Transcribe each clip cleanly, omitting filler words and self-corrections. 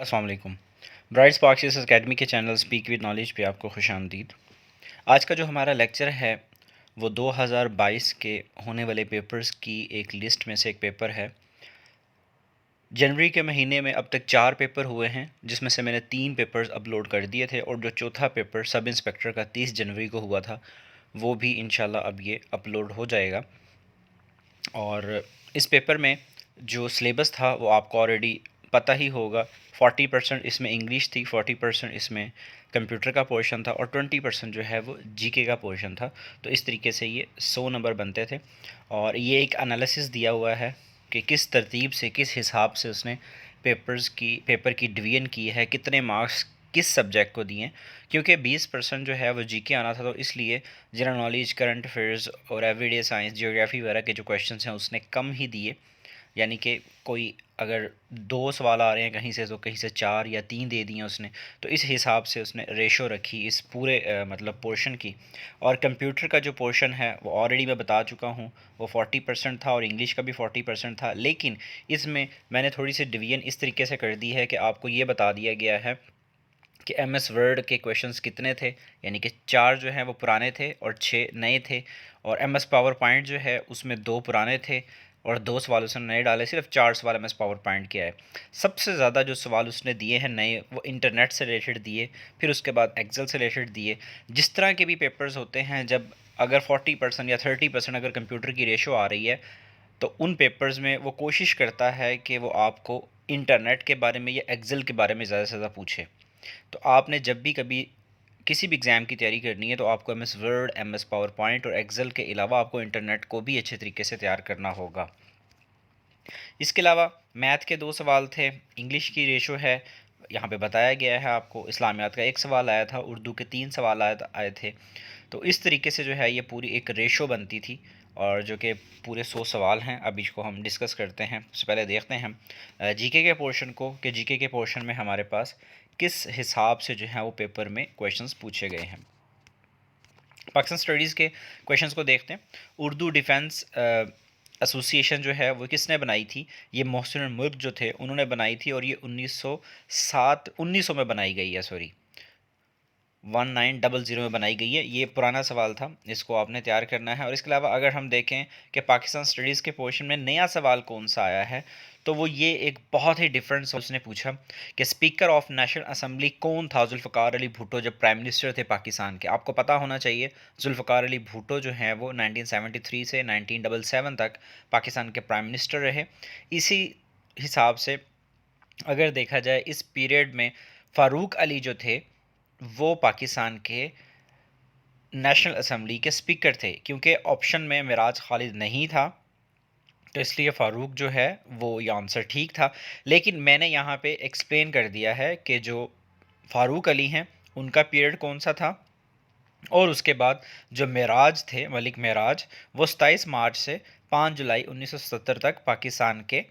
अस्सलाम वालेकुम। Bright sparks academy के चैनल स्पीक विद नॉलेज पे आपको खुशामदीद। आज का जो हमारा लेक्चर है वो 2022 के होने वाले पेपर्स की एक लिस्ट में से एक पेपर है। जनवरी के महीने में अब तक 4 पेपर हुए हैं, जिसमें से मैंने 3 पेपर्स अपलोड कर दिए थे और जो चौथा पेपर सब इंस्पेक्टर का 30 जनवरी को हुआ था वो भी इंशाल्लाह अब ये अपलोड हो जाएगा। और इस पेपर में जो सिलेबस था वो आपको ऑलरेडी पता ही होगा। 40% इसमें इंग्लिश थी, 40% इसमें कंप्यूटर का पोर्शन था और 20% जो है वो जीके का पोर्शन था। तो इस तरीके से ये 100 नंबर बनते थे और ये एक एनालिसिस दिया हुआ है कि किस तरतीब से, किस हिसाब से उसने पेपर की डिवीज़न की है, कितने मार्क्स किस सब्जेक्ट को दिए। क्योंकि 20% जो है वो जीके आना था, तो इसलिए जनरल नॉलेज, करंट अफेयर्स और एवरीडे साइंस, जियोग्राफी वगैरह के जो क्वेश्चंस हैं उसने कम ही दिए। यानी कि कोई अगर 2 सवाल आ रहे हैं कहीं से तो कहीं से 4 या 3 दे दिए उसने। तो इस हिसाब से उसने रेशो रखी इस पूरे मतलब पोर्शन की। और कंप्यूटर का जो पोर्शन है वो ऑलरेडी मैं बता चुका हूँ, वो 40% था और इंग्लिश का भी 40% था। लेकिन इसमें मैंने थोड़ी सी डिवीज़न इस तरीके से कर दी है कि आपको ये बता दिया गया है कि एमएस वर्ड के क्वेश्चंस कितने थे, यानी कि 4 जो हैं वो पुराने थे और 6 नए थे। और एमएस पावर पॉइंट जो है उसमें 2 पुराने थे और 2 सवाल उसने नए डाले। सिर्फ 4 सवाल एमएस पावर पॉइंट के आए। सबसे ज़्यादा जो सवाल उसने दिए हैं नए, वो इंटरनेट से रिलेटेड दिए, फिर उसके बाद एक्सेल से रिलेटेड दिए। जिस तरह के भी पेपर्स होते हैं, जब अगर 40% या 30% अगर कंप्यूटर की रेशो आ रही है, तो उन पेपर्स में वो कोशिश करता है कि वो आपको इंटरनेट के बारे में या एक्सेल के बारे में ज़्यादा से ज़्यादा पूछे। तो आपने जब भी कभी किसी भी एग्ज़ाम की तैयारी करनी है तो आपको MS word, MS power point और एक्सेल के अलावा आपको इंटरनेट को भी अच्छे तरीके से तैयार करना होगा। इसके अलावा मैथ के 2 सवाल थे, इंग्लिश की रेशो है यहाँ पे बताया गया है आपको, इस्लामियात का 1 सवाल आया था, उर्दू के 3 सवाल आए थे। तो इस तरीके से जो है ये पूरी एक रेशो बनती थी और जो कि पूरे 100 सवाल हैं। अब इसको हम डिस्कस करते हैं। उससे पहले देखते हैं हम जीके के पोर्शन को, कि जीके के पोर्शन में हमारे पास किस हिसाब से जो है वो पेपर में क्वेश्चंस पूछे गए हैं। पाकिस्तान स्टडीज़ के क्वेश्चंस को देखते हैं। उर्दू डिफेंस एसोसिएशन जो है वो किसने बनाई थी? ये मोहसिन मुल्क जो थे उन्होंने बनाई थी और ये 1900 में बनाई गई है, सॉरी 1900 में बनाई गई है। ये पुराना सवाल था, इसको आपने तैयार करना है। और इसके अलावा अगर हम देखें कि पाकिस्तान स्टडीज़ के पोर्शन में नया सवाल कौन सा आया है, तो वो ये एक बहुत ही डिफरेंट सवाल उसने पूछा कि स्पीकर ऑफ नेशनल असेंबली कौन था जुल्फ़िकार अली भुट्टो जब प्राइम मिनिस्टर थे पाकिस्तान के। आपको पता होना चाहिए जुल्फ़िकार अली भुट्टो जो हैं वो 1973 से 1977 तक पाकिस्तान के प्राइम मिनिस्टर रहे। इसी हिसाब से अगर देखा जाए इस पीरियड में फ़ारूक अली जो थे वो पाकिस्तान के नेशनल असेंबली के स्पीकर थे। क्योंकि ऑप्शन में मिराज खालिद नहीं था, तो इसलिए फ़ारूक जो है वो ये आंसर ठीक था। लेकिन मैंने यहाँ पे एक्सप्लेन कर दिया है कि जो फ़ारूक अली हैं उनका पीरियड कौन सा था, और उसके बाद जो मेराज थे, मलिक मेराज, वो 27 मार्च से 5 जुलाई 1970 तक पाकिस्तान के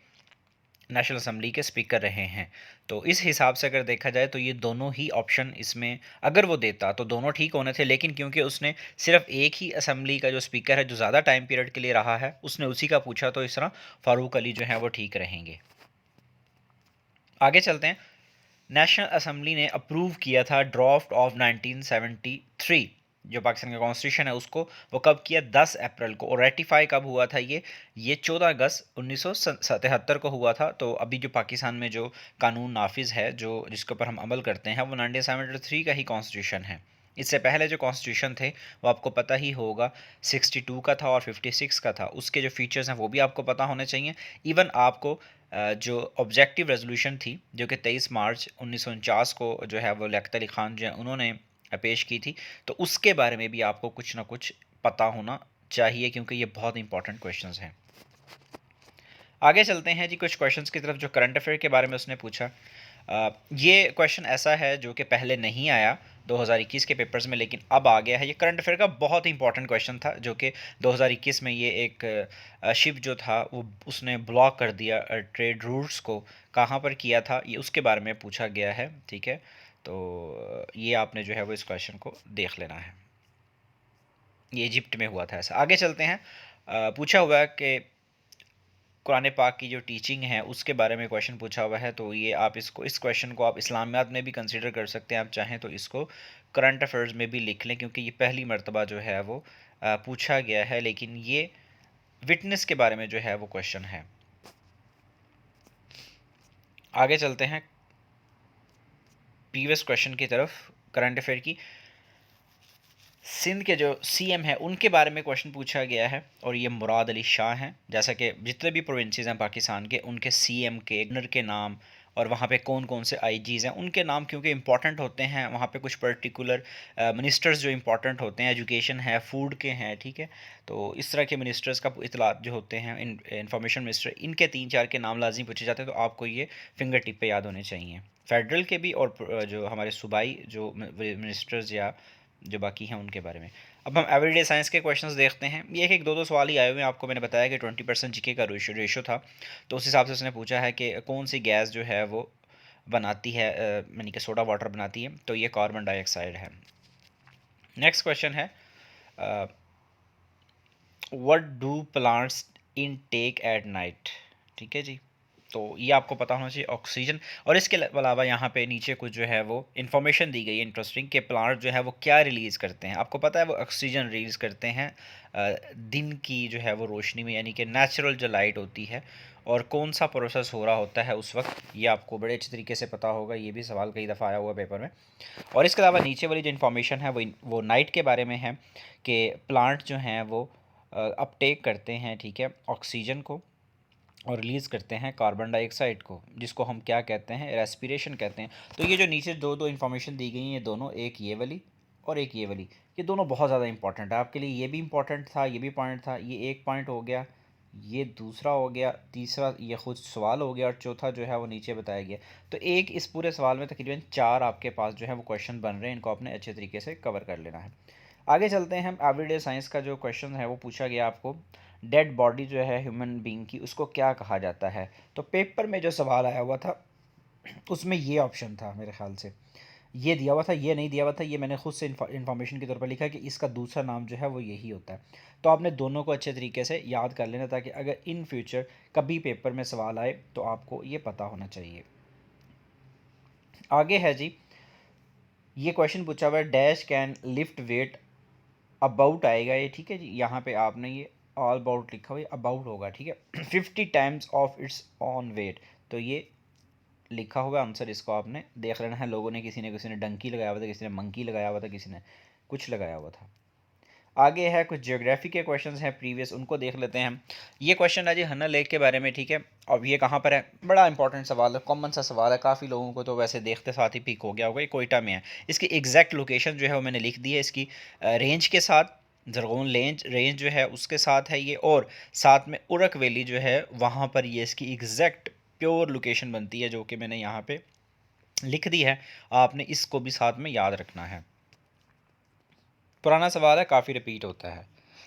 नेशनल असेंबली के स्पीकर रहे हैं। तो इस हिसाब से अगर देखा जाए तो ये दोनों ही ऑप्शन इसमें अगर वो देता तो दोनों ठीक होने थे। लेकिन क्योंकि उसने सिर्फ एक ही असेंबली का जो स्पीकर है जो ज़्यादा टाइम पीरियड के लिए रहा है उसने उसी का पूछा, तो इस तरह फ़ारूक अली जो हैं वो ठीक रहेंगे। आगे चलते हैं। नेशनल असेंबली ने अप्रूव किया था ड्राफ्ट ऑफ 1973, जो पाकिस्तान का कॉन्स्टिट्यूशन है उसको, वो कब किया? 10 अप्रैल को। और रेटिफाई कब हुआ था ये 14 अगस्त 1977 को हुआ था। तो अभी जो पाकिस्तान में जो कानून नाफिज है, जो जिसके ऊपर हम अमल करते हैं, वो 1973 का ही कॉन्स्टिट्यूशन है। इससे पहले जो कॉन्स्टिट्यूशन थे वो आपको पता ही होगा 62 का था और 56 का था। उसके जो फीचर्स हैं वो भी आपको पता होने चाहिए। इवन आपको जो ऑब्जेक्टिव रेजोल्यूशन थी जो कि 23 मार्च 1949 को जो है वो लियाकत अली ख़ान जो है उन्होंने पेश की थी, तो उसके बारे में भी आपको कुछ ना कुछ पता होना चाहिए, क्योंकि ये बहुत इंपॉर्टेंट क्वेश्चंस हैं। आगे चलते हैं जी कुछ क्वेश्चंस की तरफ जो करंट अफेयर के बारे में उसने पूछा। ये क्वेश्चन ऐसा है जो कि पहले नहीं आया 2021 के पेपर्स में, लेकिन अब आ गया है। ये करंट अफेयर का बहुत इंपॉर्टेंट क्वेश्चन था जो कि 2021 में ये एक शिप जो था वो उसने ब्लॉक कर दिया ट्रेड रूट्स को। कहाँ पर किया था ये उसके बारे में पूछा गया है, ठीक है। तो ये आपने जो है वो इस क्वेश्चन को देख लेना है। ये इजिप्ट में हुआ था ऐसा। आगे चलते हैं। पूछा हुआ है कि कुरान पाक की जो टीचिंग है उसके बारे में क्वेश्चन पूछा हुआ है। तो ये आप इसको, इस क्वेश्चन को आप इस्लामियात में भी कंसीडर कर सकते हैं, आप चाहें तो इसको करंट अफेयर्स में भी लिख लें, क्योंकि ये पहली मर्तबा जो है वो पूछा गया है। लेकिन ये विटनेस के बारे में जो है वो क्वेश्चन है। आगे चलते हैं प्रीवियस क्वेश्चन की तरफ, करंट अफेयर की। सिंध के जो सीएम है उनके बारे में क्वेश्चन पूछा गया है, और ये मुराद अली शाह हैं। जैसा कि जितने भी प्रोविंसेस हैं पाकिस्तान के, उनके सीएम के, गवर्नर के नाम, और वहाँ पे कौन कौन से आईजीज़ हैं उनके नाम क्योंकि इंपॉर्टेंट होते हैं। वहाँ पे कुछ पर्टिकुलर मिनिस्टर्स जो इंपॉर्टेंट होते हैं, एजुकेशन है, फूड के हैं, ठीक है। तो इस तरह के मिनिस्टर्स का इतलात जो होते हैं, इंफॉर्मेशन मिनिस्टर, इनके 3-4 के नाम लाजमी पूछे जाते हैं। तो आपको ये फिंगर टिप पे याद होने चाहिए, फेडरल के भी और जो हमारे सूबाई जो मिनिस्टर्स या जो बाकी हैं उनके बारे में। अब हम एवरीडे साइंस के क्वेश्चंस देखते हैं। ये एक दो सवाल ही आए हुए हैं। आपको मैंने बताया कि 20% जीके का रेशो था, तो उस हिसाब से उसने पूछा है कि कौन सी गैस जो है वो बनाती है, यानी कि सोडा वाटर बनाती है, तो ये कार्बन डाइऑक्साइड है। नेक्स्ट क्वेश्चन है, what do plants intake at night. ठीक है जी, तो ये आपको पता होना चाहिए, ऑक्सीजन। और इसके अलावा यहाँ पे नीचे कुछ जो है वो इन्फॉर्मेशन दी गई है इंटरेस्टिंग, कि प्लांट जो है वो क्या रिलीज़ करते हैं। आपको पता है वो ऑक्सीजन रिलीज़ करते हैं दिन की जो है वो रोशनी में, यानी कि नेचुरल जो लाइट होती है। और कौन सा प्रोसेस हो रहा होता है उस वक्त, ये आपको बड़े अच्छे तरीके से पता होगा। ये भी सवाल कई दफ़ा आया हुआ पेपर में। और इसके अलावा नीचे वाली जो इन्फॉर्मेशन है वो नाइट के बारे में है, कि प्लांट जो हैं वो अपटेक करते हैं, ठीक है, ऑक्सीजन को, और रिलीज़ करते हैं कार्बन डाइऑक्साइड को, जिसको हम क्या कहते हैं, रेस्पिरेशन कहते हैं। तो ये जो नीचे दो दो इन्फॉर्मेशन दी गई हैं, ये दोनों, एक ये वाली और एक ये वाली, ये दोनों बहुत ज़्यादा इंपॉर्टेंट है आपके लिए। ये भी इंपॉर्टेंट था, ये भी पॉइंट था। ये एक पॉइंट हो गया, ये दूसरा हो गया, तीसरा ये खुद सवाल हो गया, और चौथा जो है वो नीचे बताया गया। तो एक इस पूरे सवाल में तकरीबन 4 आपके पास जो है वो क्वेश्चन बन रहे हैं। इनको आपने अच्छे तरीके से कवर कर लेना है। आगे चलते हैं। हम एवरीडे साइंस का जो क्वेश्चन है वो पूछा गया आपको, डेड बॉडी जो है ह्यूमन बीइंग की, उसको क्या कहा जाता है। तो पेपर में जो सवाल आया हुआ था उसमें ये ऑप्शन था, मेरे ख्याल से ये दिया हुआ था, ये नहीं दिया हुआ था। ये मैंने खुद से इन्फॉर्मेशन के तौर पर लिखा कि इसका दूसरा नाम जो है वो यही होता है। तो आपने दोनों को अच्छे तरीके से याद कर लेना, ताकि अगर इन फ्यूचर कभी पेपर में सवाल आए तो आपको ये पता होना चाहिए। आगे है जी, ये क्वेश्चन पूछा हुआ है, dash can lift weight about आएगा ये, ठीक है जी। यहाँ पे आपने ये ऑल अबाउट लिखा हुआ है, अबाउट होगा, ठीक है। 50 times of its own weight, तो ये लिखा हुआ आंसर, इसको आपने देख लेना है। लोगों ने, किसी ने डंकी लगाया हुआ था, किसी ने मंकी लगाया हुआ था, किसी ने कुछ लगाया हुआ था। आगे है कुछ ज्योग्राफी के क्वेश्चंस हैं प्रीवियस, उनको देख लेते हैं हम। ये क्वेश्चन है जी हन्ना लेक के बारे में, ठीक है। अब ये कहाँ पर है, बड़ा इंपॉर्टेंट सवाल है, कॉमन सा सवाल है, काफ़ी लोगों को तो वैसे देखते साथ ही पिक हो गया होगा। ये कोयटा में है। इसकी एग्जैक्ट लोकेशन जो है वो मैंने लिख दी है, इसकी रेंज के साथ, जरगोन रेंज जो है उसके साथ है ये, और साथ में उरक वैली जो है वहाँ पर ये इसकी एग्जैक्ट प्योर लोकेशन बनती है, जो कि मैंने यहाँ पे लिख दी है। आपने इसको भी साथ में याद रखना है। पुराना सवाल है, काफ़ी रिपीट होता है।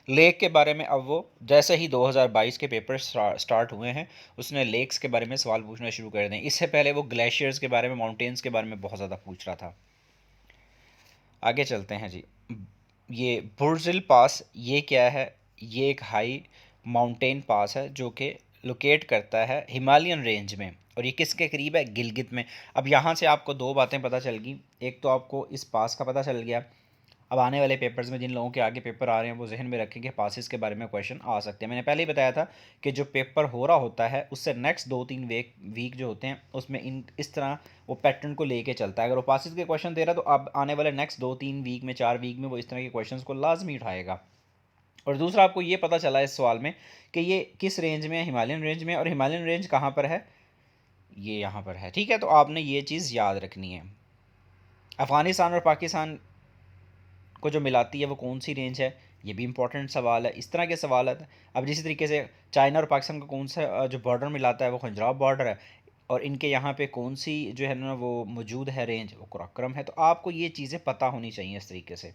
लेक के बारे में अब वो, जैसे ही 2022 के पेपर स्टार्ट हुए हैं, उसने लेक्स के बारे में सवाल पूछना शुरू कर दें। इससे पहले वो ग्लेशियर्स के बारे में, माउंटेन्स के बारे में बहुत ज़्यादा पूछ रहा था। आगे चलते हैं जी। ये बुर्जिल पास, ये क्या है, ये एक हाई माउंटेन पास है जो कि लोकेट करता है हिमालयन रेंज में, और ये किसके करीब है, गिलगित में। अब यहाँ से आपको दो बातें पता चल गई। एक तो आपको इस पास का पता चल गया। अब आने वाले पेपर्स में जिन लोगों के आगे पेपर आ रहे हैं वो जहन में रखें कि पासिस के बारे में क्वेश्चन आ सकते हैं। मैंने पहले ही बताया था कि जो पेपर हो रहा होता है उससे नेक्स्ट 2-3 वीक जो होते हैं उसमें इस तरह वो पैटर्न को लेके चलता है। अगर वो पासिस के क्वेश्चन दे रहा है तो अब आने वाले नेक्स्ट 2-3 वीक में, 4 वीक में वो इस तरह के क्वेश्चन को लाजमी उठाएगा। और दूसरा, आपको ये पता चला इस सवाल में कि ये किस रेंज में है, हिमालयन रेंज में, और हिमालयन रेंज कहाँ पर है, ये यहाँ पर है, ठीक है। तो आपने ये चीज़ याद रखनी है। अफ़गानिस्तान और पाकिस्तान को जो मिलाती है वो कौन सी रेंज है, ये भी इंपॉर्टेंट सवाल है। इस तरह के सवाल है। अब जिस तरीके से चाइना और पाकिस्तान का कौन सा जो बॉर्डर मिलाता है वो खंजराब बॉर्डर है, और इनके यहाँ पे कौन सी जो है ना वो मौजूद है रेंज, वो कुराक्रम है। तो आपको ये चीज़ें पता होनी चाहिए इस तरीके से।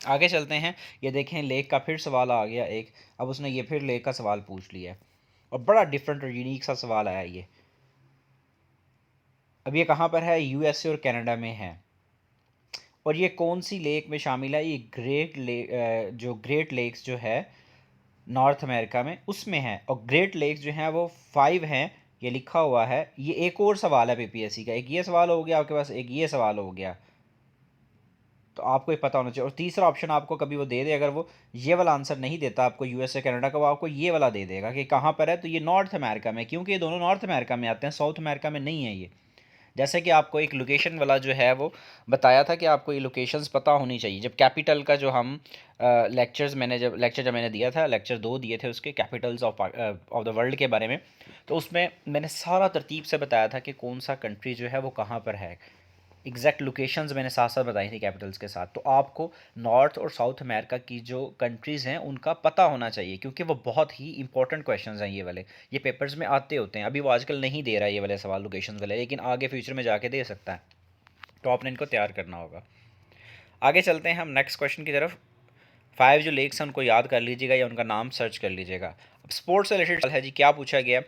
आगे चलते हैं। ये देखें, लेक का फिर सवाल आ गया एक। अब उसने ये फिर लेक का सवाल पूछ लिया है, और बड़ा डिफरेंट और यूनिक सा सवाल आया ये। अब ये कहाँ पर है, यूएसए और कनाडा में है। और ये कौन सी लेक में शामिल है, ये जो ग्रेट लेक्स जो है नॉर्थ अमेरिका में, उसमें है। और ग्रेट लेक्स जो हैं वो 5 हैं, ये लिखा हुआ है। ये एक और सवाल है पीपीएससी का, एक ये सवाल हो गया आपके पास, एक ये सवाल हो गया, तो आपको ये पता होना चाहिए। और तीसरा ऑप्शन आपको कभी वो दे दे, अगर वो ये वाला आंसर नहीं देता आपको यूएसए कनाडा का, वो आपको ये वाला दे देगा कि कहाँ पर है, तो ये नॉर्थ अमेरिका में, क्योंकि ये दोनों नॉर्थ अमेरिका में आते हैं, साउथ अमेरिका में नहीं है ये। जैसे कि आपको एक लोकेशन वाला जो है वो बताया था कि आपको ये लोकेशंस पता होनी चाहिए। जब कैपिटल का जो हम लेक्चर जब मैंने दिया था, लेक्चर 2 दिए थे उसके, कैपिटल्स ऑफ द वर्ल्ड के बारे में, तो उसमें मैंने सारा तरतीब से बताया था कि कौन सा कंट्री जो है वो कहाँ पर है। एग्जैक्ट लोकेशंस मैंने साथ साथ बताई थी कैपिटल्स के साथ। तो आपको नॉर्थ और साउथ अमेरिका की जो कंट्रीज़ हैं उनका पता होना चाहिए, क्योंकि वो बहुत ही इंपॉर्टेंट क्वेश्चंस हैं ये वाले, ये पेपर्स में आते होते हैं। अभी वो आजकल नहीं दे रहा है ये वाले सवाल लोकेशंस वाले, लेकिन आगे फ्यूचर में जाके दे सकता है, तो आपने इनको तैयार करना होगा। आगे चलते हैं हम नेक्स्ट क्वेश्चन की तरफ। 5 जो लेक्स हैं उनको याद कर लीजिएगा या उनका नाम सर्च कर लीजिएगा। अब स्पोर्ट्स से रिलेटेड है जी, क्या पूछा गया,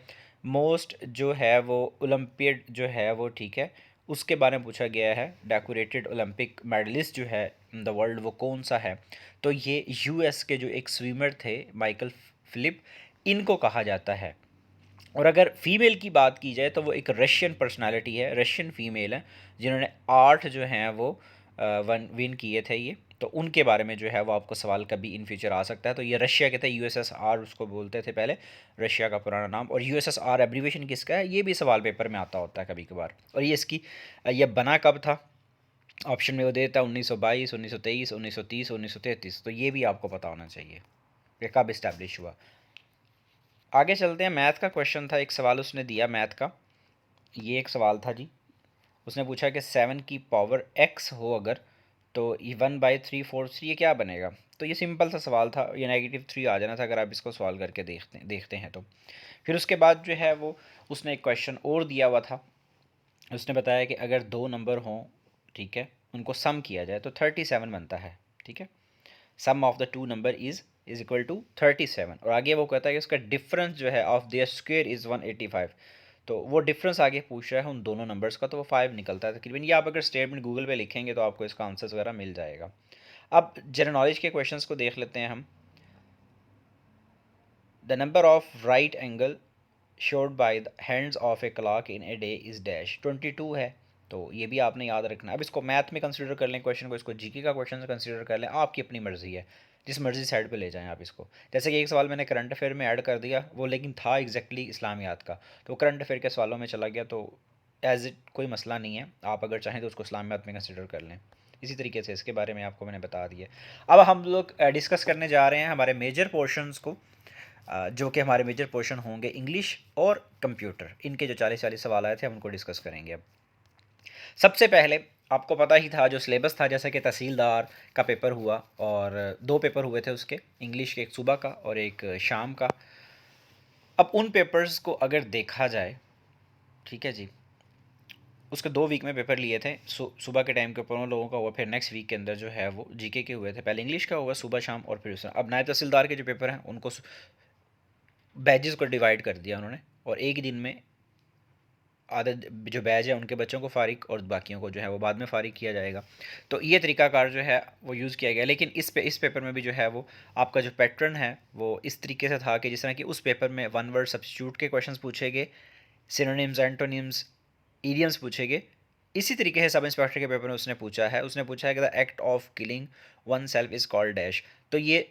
मोस्ट जो है वो ओलंपियड जो है वो, ठीक है, उसके बारे में पूछा गया है। डेकोरेटेड ओलंपिक मेडलिस्ट जो है इन द वर्ल्ड वो कौन सा है, तो ये यूएस के जो एक स्विमर थे माइकल फिलिप, इनको कहा जाता है। और अगर फीमेल की बात की जाए तो वो एक रशियन पर्सनालिटी है, रशियन फीमेल है, जिन्होंने 8 जो हैं वो विन किए थे ये, तो उनके बारे में जो है वो आपको सवाल कभी इन फ्यूचर आ सकता है। तो ये रशिया के थे, यूएसएसआर उसको बोलते थे पहले, रशिया का पुराना नाम। और यूएसएसआर एब्रीवेशन किसका है, ये भी सवाल पेपर में आता होता है कभी कभार। और ये इसकी ये बना कब था, ऑप्शन में वो देता है 1922, 1923, 1930, 1933, तो ये भी आपको पता होना चाहिए कि कब इस्टेब्लिश हुआ। आगे चलते हैं, मैथ का क्वेश्चन था, एक सवाल उसने दिया मैथ का, ये एक सवाल था जी। उसने पूछा कि 7 की पावर x हो अगर, तो ये 1/3/4 ये क्या बनेगा। तो ये सिंपल सा सवाल था, ये -3 आ जाना था अगर आप इसको सॉल्व करके देखते हैं तो। फिर उसके बाद जो है वो उसने एक क्वेश्चन और दिया हुआ था। उसने बताया कि अगर 2 नंबर हों, ठीक है, उनको सम किया जाए तो 37 बनता है, ठीक है। Sum of the 2 number is equal to 37। और आगे वो कहता है कि उसका डिफरेंस जो है ऑफ देयर स्क्वायर इज़ 185। तो वो डिफरेंस आगे पूछ रहा है उन दोनों नंबर्स का, तो वो 5 निकलता है तकरीबन। ये आप अगर स्टेटमेंट गूगल पे लिखेंगे तो आपको इसका आंसर्स वगैरह मिल जाएगा। अब जनरल नॉलेज के क्वेश्चंस को देख लेते हैं हम। The number of right angle showed by the hands of a clock in a day is dash, 22 है। तो ये भी आपने याद रखना है। अब इसको मैथ में कंसीडर कर लें क्वेश्चन को, इसको जीके का क्वेश्चन कंसीडर कर लें, आपकी अपनी मर्जी है, जिस मर्जी साइड पे ले जाएं आप इसको। जैसे कि एक सवाल मैंने करंट अफेयर में ऐड कर दिया, वो लेकिन था एग्जैक्टली इस्लामियात का, तो करंट अफेयर के सवालों में चला गया, तो एज इट कोई मसला नहीं है, आप अगर चाहें तो उसको इस्लामियात में कंसिडर कर लें। इसी तरीके से इसके बारे में आपको मैंने बता दिया। अब हम लोग डिस्कस करने जा रहे हैं हमारे मेजर पोर्शंस को, जो कि हमारे मेजर पोर्शन होंगे इंग्लिश और कंप्यूटर। इनके जो 40 सवाल आए थे हम उनको डिस्कस करेंगे। अब सबसे पहले आपको पता ही था जो सिलेबस था, जैसे कि तहसीलदार का पेपर हुआ, और 2 पेपर हुए थे उसके, इंग्लिश के, एक सुबह का और एक शाम का। अब उन पेपर्स को अगर देखा जाए, ठीक है जी, उसके 2 वीक में पेपर लिए थे। सुबह के टाइम के ऊपर उन लोगों का हुआ, फिर नेक्स्ट वीक के अंदर जो है वो जीके के हुए थे। पहले इंग्लिश का हुआ सुबह शाम, और फिर अब नायब तहसीलदार के जो पेपर हैं उनको बैचेस को डिवाइड कर दिया उन्होंने, और एक ही दिन में आधे जो बैच है उनके बच्चों को फ़ारिग और बाकियों को जो है वो बाद में फ़ारिग किया जाएगा। तो ये तरीकाकार जो है वो यूज़ किया गया। लेकिन इस पेपर में भी जो है वो आपका जो पैटर्न है वो इस तरीके से था कि जिस तरह कि उस पेपर में वन वर्ड सब्स्टिट्यूट के क्वेश्चंस पूछे गए, सिनोनिम्स, एंटोनिम्स, इडियम्स पूछे गए। इसी तरीके से सब इंस्पेक्टर के पेपर में उसने पूछा है कि the act of killing one self is called dash. तो ये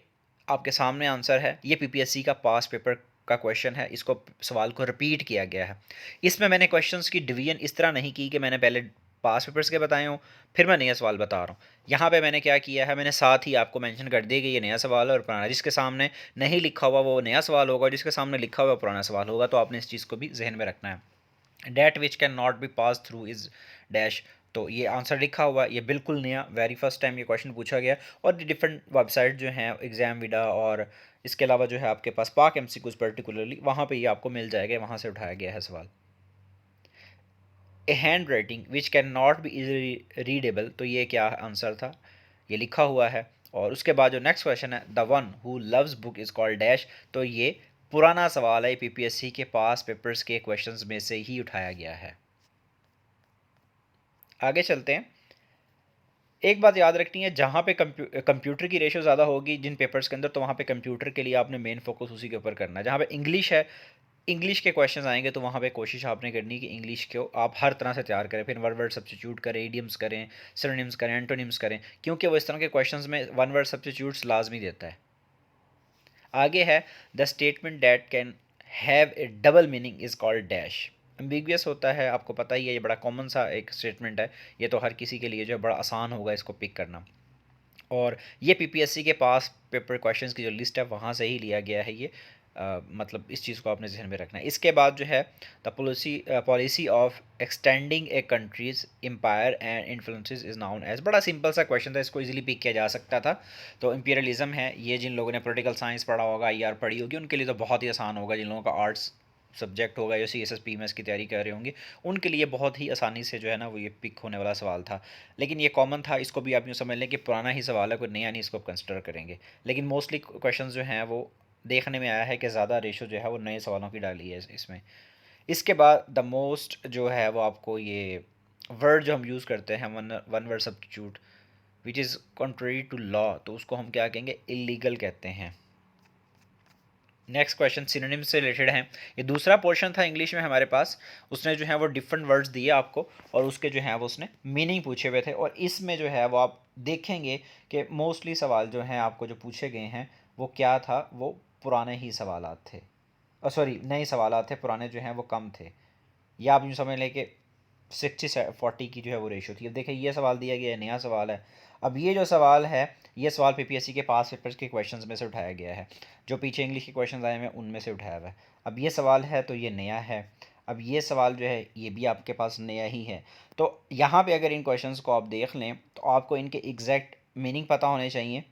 आपके सामने आंसर है, ये पीपीएससी का पास पेपर का क्वेश्चन है, इसको सवाल को रिपीट किया गया है। इसमें मैंने क्वेश्चंस की डिवीजन इस तरह नहीं की कि मैंने पहले पास पेपर्स के बताए हों फिर मैं नया सवाल बता रहा हूँ। यहाँ पे मैंने क्या किया है, मैंने साथ ही आपको मेंशन कर दिया कि ये नया सवाल है और पुराना, जिसके सामने नहीं लिखा हुआ वो नया सवाल होगा, जिसके सामने लिखा हुआ पुराना सवाल होगा। तो आपने इस चीज़ को भी जहन में रखना है। That which can not be pass through is dash. तो ये आंसर लिखा हुआ, ये बिल्कुल नया, वेरी फर्स्ट टाइम ये क्वेश्चन पूछा गया। और डिफरेंट वेबसाइट जो हैं एग्ज़ाम विडा, और इसके अलावा जो है आपके पास पाक एमसीक्यूज पर्टिकुलरली, वहाँ पे ये आपको मिल जाएगा, वहाँ से उठाया गया है सवाल। A handwriting which can not be easily readable, तो ये क्या आंसर था, ये लिखा हुआ है। और उसके बाद जो नेक्स्ट क्वेश्चन है, the one who loves book is called dash, तो ये पुराना सवाल है, पीपीएससी के पास पेपर्स के क्वेश्चंस में से ही उठाया गया है। आगे चलते हैं। एक बात याद रखनी है, जहाँ पे कंप्यूटर की रेशो ज़्यादा होगी जिन पेपर्स के अंदर, तो वहाँ पे कंप्यूटर के लिए आपने मेन फोकस उसी के ऊपर करना है। जहाँ पे इंग्लिश है, इंग्लिश के क्वेश्चंस आएंगे तो वहाँ पे कोशिश आपने करनी है कि इंग्लिश को आप हर तरह से तैयार करें, फिर वन वर्ड सब्स्टिट्यूट करें, इडियम्स करें, सिनोनिम्स करें, एंटोनिम्स करें, क्योंकि वो इस तरह के क्वेश्चंस में वन वर्ड सब्स्टिट्यूट्स लाजमी देता है। आगे है the statement that can have A double meaning is called dash. Ambiguous होता है, आपको पता ही है, ये बड़ा कॉमन सा एक स्टेटमेंट है, ये तो हर किसी के लिए जो है बड़ा आसान होगा इसको पिक करना। और ये पीपीएससी के पास पेपर क्वेश्चंस की जो लिस्ट है वहाँ से ही लिया गया है ये। मतलब इस चीज़ को आपने जहन में रखना है। इसके बाद जो है the policy of extending a country's empire and influences is known as. बड़ा सिंपल सा क्वेश्चन था, इसको इजीली पिक किया जा सकता था। तो इंपीरियलिज्म है ये, जिन लोगों ने पॉलिटिकल साइंस पढ़ा होगा, आईआर पढ़ी होगी, उनके लिए तो बहुत ही आसान होगा। जिन लोगों का आर्ट्स सब्जेक्ट होगा, जो CSS PMS की तैयारी कर रहे होंगे, उनके लिए बहुत ही आसानी से जो है ना वो ये पिक होने वाला सवाल था। लेकिन ये कॉमन था, इसको भी आप यूँ समझ लें कि पुराना ही सवाल है, कोई नया नहीं इसको आप कंसिडर करेंगे। लेकिन मोस्टली क्वेश्चंस जो हैं वो देखने में आया है कि ज़्यादा रेशो जो है वो नए सवालों की डाली है इसमें। इसके बाद द मोस्ट जो है वो आपको ये वर्ड जो हम यूज़ करते हैं, one word substitute which is contrary to law, तो उसको हम क्या कहेंगे, इलीगल कहते हैं। नेक्स्ट क्वेश्चन सिनोनिम से रिलेटेड है। ये दूसरा पोर्शन था इंग्लिश में हमारे पास, उसने जो है वो डिफरेंट वर्ड्स दिए आपको और उसके जो है वो उसने मीनिंग पूछे हुए थे। और इसमें जो है वो आप देखेंगे कि मोस्टली सवाल जो हैं आपको जो पूछे गए हैं वो क्या था, वो पुराने ही सवालात थे, सॉरी नए सवालात थे, पुराने जो हैं वो कम थे। या आप यूँ समझ लें कि 60-40 की जो है वो रेशो थी। अब देखिए ये सवाल दिया गया है, नया सवाल है। अब ये जो सवाल है, ये सवाल पीपीएससी के पास पेपर्स के क्वेश्चंस में से उठाया गया है, जो पीछे इंग्लिश के क्वेश्चंस आए हैं उनमें से उठाया हुआ है। अब ये सवाल है तो ये नया है। अब ये सवाल जो है ये भी आपके पास नया ही है। तो यहाँ पे अगर इन क्वेश्चंस को आप देख लें तो आपको इनके एग्जैक्ट मीनिंग पता होने चाहिए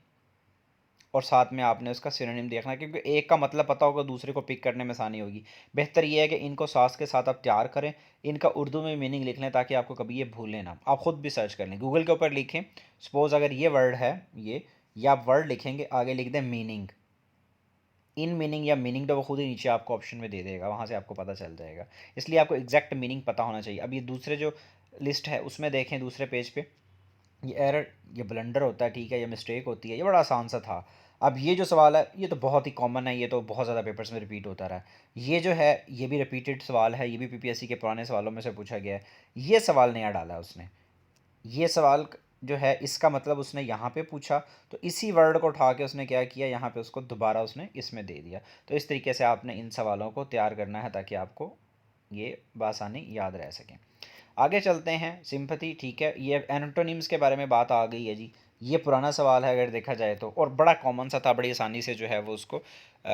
और साथ में आपने उसका सिनोनिम देखना है, क्योंकि एक का मतलब पता होगा दूसरे को पिक करने में आसानी होगी। बेहतर ये है कि इनको साथ के साथ आप तैयार करें, इनका उर्दू में मीनिंग लिख लें ताकि आपको कभी ये भूलें ना। आप ख़ुद भी सर्च कर लें, गूगल के ऊपर लिखें, सपोज़ अगर ये वर्ड है ये, या आप वर्ड लिखेंगे आगे लिख दें मीनिंग, इन मीनिंग या मीनिंग, तो वो खुद ही नीचे आपको ऑप्शन में दे देगा, वहाँ से आपको पता चल जाएगा। इसलिए आपको एग्जैक्ट मीनिंग पता होना चाहिए। अब ये दूसरे जो लिस्ट है उसमें देखें, दूसरे पेज पे ये एरर, ये ब्लंडर होता है, ठीक है, ये मिस्टेक होती है, ये बड़ा आसान सा था। अब ये जो सवाल है ये तो बहुत ही कॉमन है, ये तो बहुत ज़्यादा पेपर्स में रिपीट होता रहा है। ये जो है ये भी रिपीटेड सवाल है, ये भी पीपीएससी के पुराने सवालों में से पूछा गया है। ये सवाल नया डाला है उसने, ये सवाल जो है इसका मतलब उसने यहाँ पे पूछा, तो इसी वर्ड को उठा के उसने क्या किया, यहाँ पे उसको दोबारा उसने इसमें दे दिया। तो इस तरीके से आपने इन सवालों को तैयार करना है ताकि आपको ये बासानी याद रह सकें। आगे चलते हैं, सिंपथी, ठीक है, ये एंटोनिम्स के बारे में बात आ गई है जी। ये पुराना सवाल है अगर देखा जाए तो, और बड़ा कॉमन सा था, बड़ी आसानी से जो है वो उसको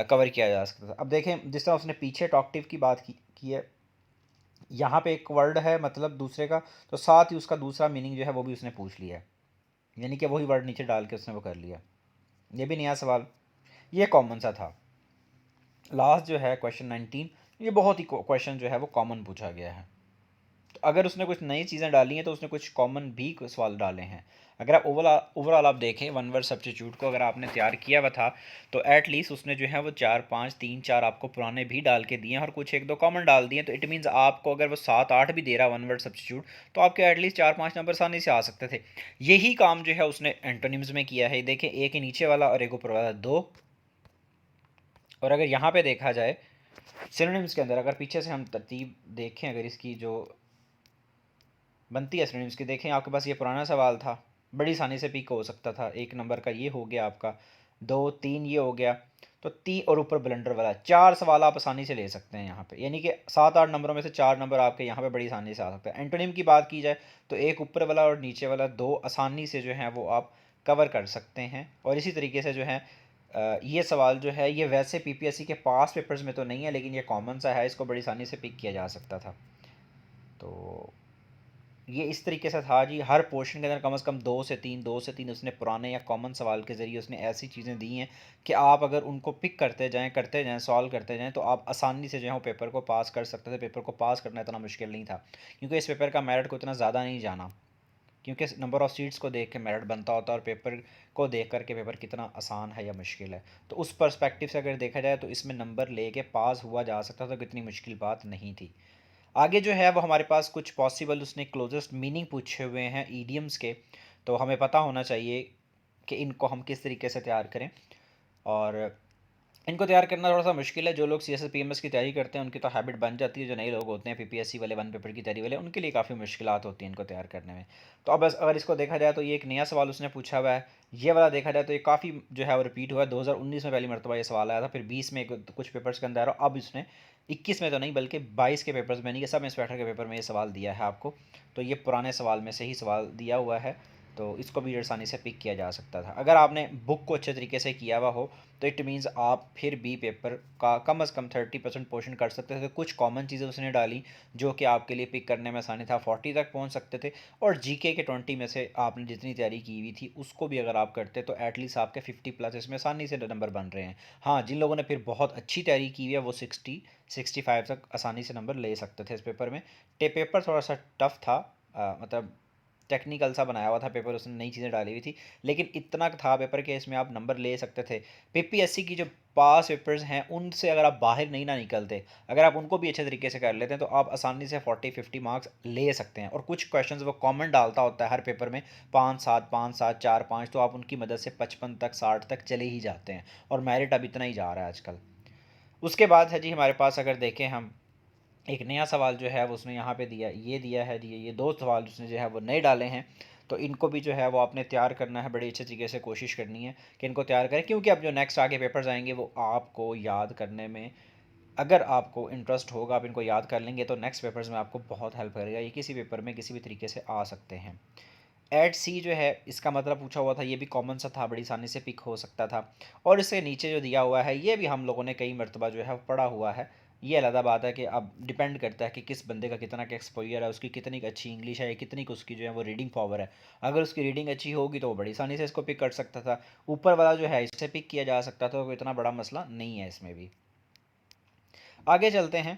कवर किया जा सकता था। अब देखें जिस तरह उसने पीछे टॉकटिव की बात की है, यहाँ पे एक वर्ड है मतलब दूसरे का, तो साथ ही उसका दूसरा मीनिंग जो है वो भी उसने पूछ लिया है, यानी कि वही वर्ड नीचे डाल के उसने वो कर लिया। ये भी नया सवाल, ये कॉमन सा था। लास्ट जो है क्वेश्चन 19, ये बहुत ही क्वेश्चन जो है वो कॉमन पूछा गया है। तो अगर उसने कुछ नई चीज़ें डाली हैं तो उसने कुछ कॉमन भी सवाल डाले हैं। अगर आप ओवरऑल आप देखें वन वर्ड सब्स्टिट्यूट को अगर आपने तैयार किया हुआ था तो एट लीस्ट उसने जो है वो 4-5-3-4 आपको पुराने भी डाल के दिए हैं और कुछ 1-2 कॉमन डाल दिए। तो इट मीन्स आपको अगर वो 7-8 भी दे रहा वन वर्ड सब्स्टिट्यूट तो आपके एटलीस्ट 4-5 नंबर आसानी से आ सकते थे। यही काम जो है उसने एंटोनिम्स में किया है। देखें, एक ही नीचे वाला और एक ऊपर वाला, 2। और अगर यहाँ पे देखा जाए सिनोनिम्स के अंदर, अगर पीछे से हम तरतीब देखें, अगर इसकी जो बनती है सिनोनिम्स की, देखें आपके पास ये पुराना सवाल था, बड़ी आसानी से पिक हो सकता था। 1 नंबर का ये हो गया आपका, 2-3 ये हो गया, तो 3 और ऊपर ब्लंडर वाला 4 सवाल आप आसानी से ले सकते हैं यहाँ पे, यानी कि 7-8 नंबरों में से 4 नंबर आपके यहाँ पे बड़ी आसानी से आ सकते हैं। एंटोनिम की बात की जाए तो एक ऊपर वाला और नीचे वाला 2 आसानी से जो है वो आप कवर कर सकते हैं। और इसी तरीके से जो है ये सवाल जो है ये वैसे पीपीएससी के पास पेपर्स में तो नहीं है, लेकिन ये कॉमन सा है, इसको बड़ी आसानी से पिक किया जा सकता था। तो ये इस तरीके से था जी। हर पोर्शन के अंदर कम से कम 2 से 3 उसने पुराने या कॉमन सवाल के ज़रिए उसने ऐसी चीज़ें दी हैं कि आप अगर उनको पिक करते जाएं, सॉल्व करते जाएं, तो आप आसानी से जो है वो पेपर को पास कर सकते थे। पेपर को पास करना इतना मुश्किल नहीं था, क्योंकि इस पेपर का मेरिट को इतना ज़्यादा नहीं जाना, क्योंकि नंबर ऑफ़ सीट्स को देख के मेरिट बनता होता है और पेपर को देख करके पेपर कितना आसान है या मुश्किल है। तो उस पर्सपेक्टिव से अगर देखा जाए तो इसमें नंबर लेके पास हुआ जा सकता था, कितनी मुश्किल बात नहीं थी। आगे जो है वो हमारे पास कुछ पॉसिबल उसने क्लोजेस्ट मीनिंग पूछे हुए हैं ईडियम्स के। तो हमें पता होना चाहिए कि इनको हम किस तरीके से तैयार करें। और इनको तैयार करना थोड़ा सा मुश्किल है। जो लोग सीएसएस पीएमएस की तैयारी करते हैं उनकी तो हैबिट बन जाती है। जो नए लोग होते हैं पीपीएससी वाले वन पेपर की तैयारी वाले, उनके लिए काफ़ी मुश्किलात होती हैं इनको तैयार करने में। तो अब बस अगर इसको देखा जाए तो ये एक नया सवाल उसने पूछा हुआ है। ये वाला देखा जाए तो ये काफ़ी जो है वो रिपीट हुआ है। 2019 में पहली मरतबा ये सवाल आया था, फिर 20 में कुछ पेपर्स के अंदर आया, अब इसने 21 में तो नहीं बल्कि 22 के पेपर्स में नहीं, सब इंस्पेक्टर के पेपर में ये सवाल दिया है आपको। तो ये पुराने सवाल में से ही सवाल दिया हुआ है, तो इसको भी आसानी से पिक किया जा सकता था। अगर आपने बुक को अच्छे तरीके से किया हुआ हो तो इट मीन्स आप फिर भी पेपर का कम अज़ कम 30% पोर्शन कर सकते थे। कुछ कॉमन चीज़ें उसने डाली जो कि आपके लिए पिक करने में आसानी था, 40 तक पहुंच सकते थे। और जीके के 20 में से आपने जितनी तैयारी की हुई थी उसको भी अगर आप करते तो एटलीस्ट आपके 50+ इसमें आसानी से नंबर बन रहे हैं। हाँ, जिन लोगों ने फिर बहुत अच्छी तैयारी की हुई है वो 60-65 तक आसानी से नंबर ले सकते थे इस पेपर में। पेपर थोड़ा सा टफ था, मतलब टेक्निकल सा बनाया हुआ था पेपर, उसने नई चीज़ें डाली हुई थी, लेकिन इतना था पेपर के इसमें आप नंबर ले सकते थे। पीपीएससी की जो पास पेपर्स हैं उनसे अगर आप बाहर नहीं ना निकलते, अगर आप उनको भी अच्छे तरीके से कर लेते हैं तो आप आसानी से 40-50 मार्क्स ले सकते हैं। और कुछ क्वेश्चंस वो कॉमन डालता होता है हर पेपर में, 5-7 5-7 4-5, तो आप उनकी मदद से 55 तक 60 तक चले ही जाते हैं। और मेरिट अब इतना ही जा रहा है आजकल। उसके बाद है जी हमारे पास, अगर देखें हम, एक नया सवाल जो है वो उसने यहाँ पे दिया है जी, ये दो सवाल उसने जो है वो नए डाले हैं। तो इनको भी जो है वो आपने तैयार करना है, बड़ी अच्छे तरीके से कोशिश करनी है कि इनको तैयार करें, क्योंकि अब जो नेक्स्ट आगे पेपर्स आएंगे वो आपको याद करने में, अगर आपको इंटरेस्ट होगा आप इनको याद कर लेंगे तो नेक्स्ट पेपर्स में आपको बहुत हेल्प करेगा। ये किसी पेपर में किसी भी तरीके से आ सकते हैं। एट सी जो है इसका मतलब पूछा हुआ था, ये भी कॉमन सा था, बड़ी आसानी से पिक हो सकता था। और इससे नीचे जो दिया हुआ है ये भी हम लोगों ने कई मरतबा जो है पढ़ा हुआ है। ये अलग बात है कि अब डिपेंड करता है कि किस बंदे का कितना का एक्सपोजर है, उसकी कितनी अच्छी इंग्लिश है या कितनी उसकी जो है वो रीडिंग पावर है। अगर उसकी रीडिंग अच्छी होगी तो वो बड़ी आसानी से इसको पिक कर सकता था। ऊपर वाला जो है इससे पिक किया जा सकता था, तो इतना बड़ा मसला नहीं है इसमें भी। आगे चलते हैं।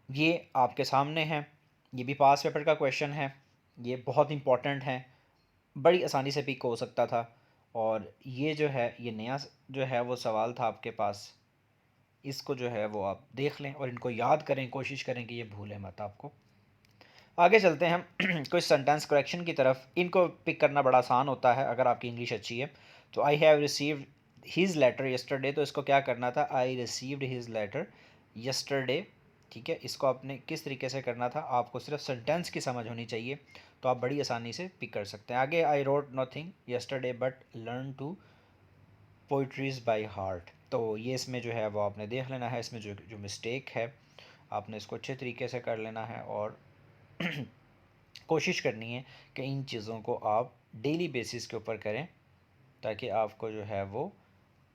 ये आपके सामने है, ये भी पास पेपर का क्वेश्चन है, ये बहुत इंपॉर्टेंट है, बड़ी आसानी से पिक हो सकता था। और ये जो है ये नया जो है वो सवाल था आपके पास, इसको जो है वो आप देख लें और इनको याद करें, कोशिश करें कि ये भूलें मत आपको। आगे चलते हैं हम कुछ सेंटेंस करेक्शन की तरफ। इनको पिक करना बड़ा आसान होता है अगर आपकी इंग्लिश अच्छी है। तो I have received his letter yesterday, तो इसको क्या करना था, I received his letter yesterday. ठीक है, इसको आपने किस तरीके से करना था, आपको सिर्फ सेंटेंस की समझ होनी चाहिए तो आप बड़ी आसानी से पिक कर सकते हैं। आगे I wrote nothing yesterday but learn two poetries by heart, तो ये इसमें जो है वो आपने देख लेना है, इसमें जो जो मिस्टेक है आपने इसको अच्छे तरीके से कर लेना है। और कोशिश करनी है कि इन चीज़ों को आप डेली बेसिस के ऊपर करें ताकि आपको जो है वो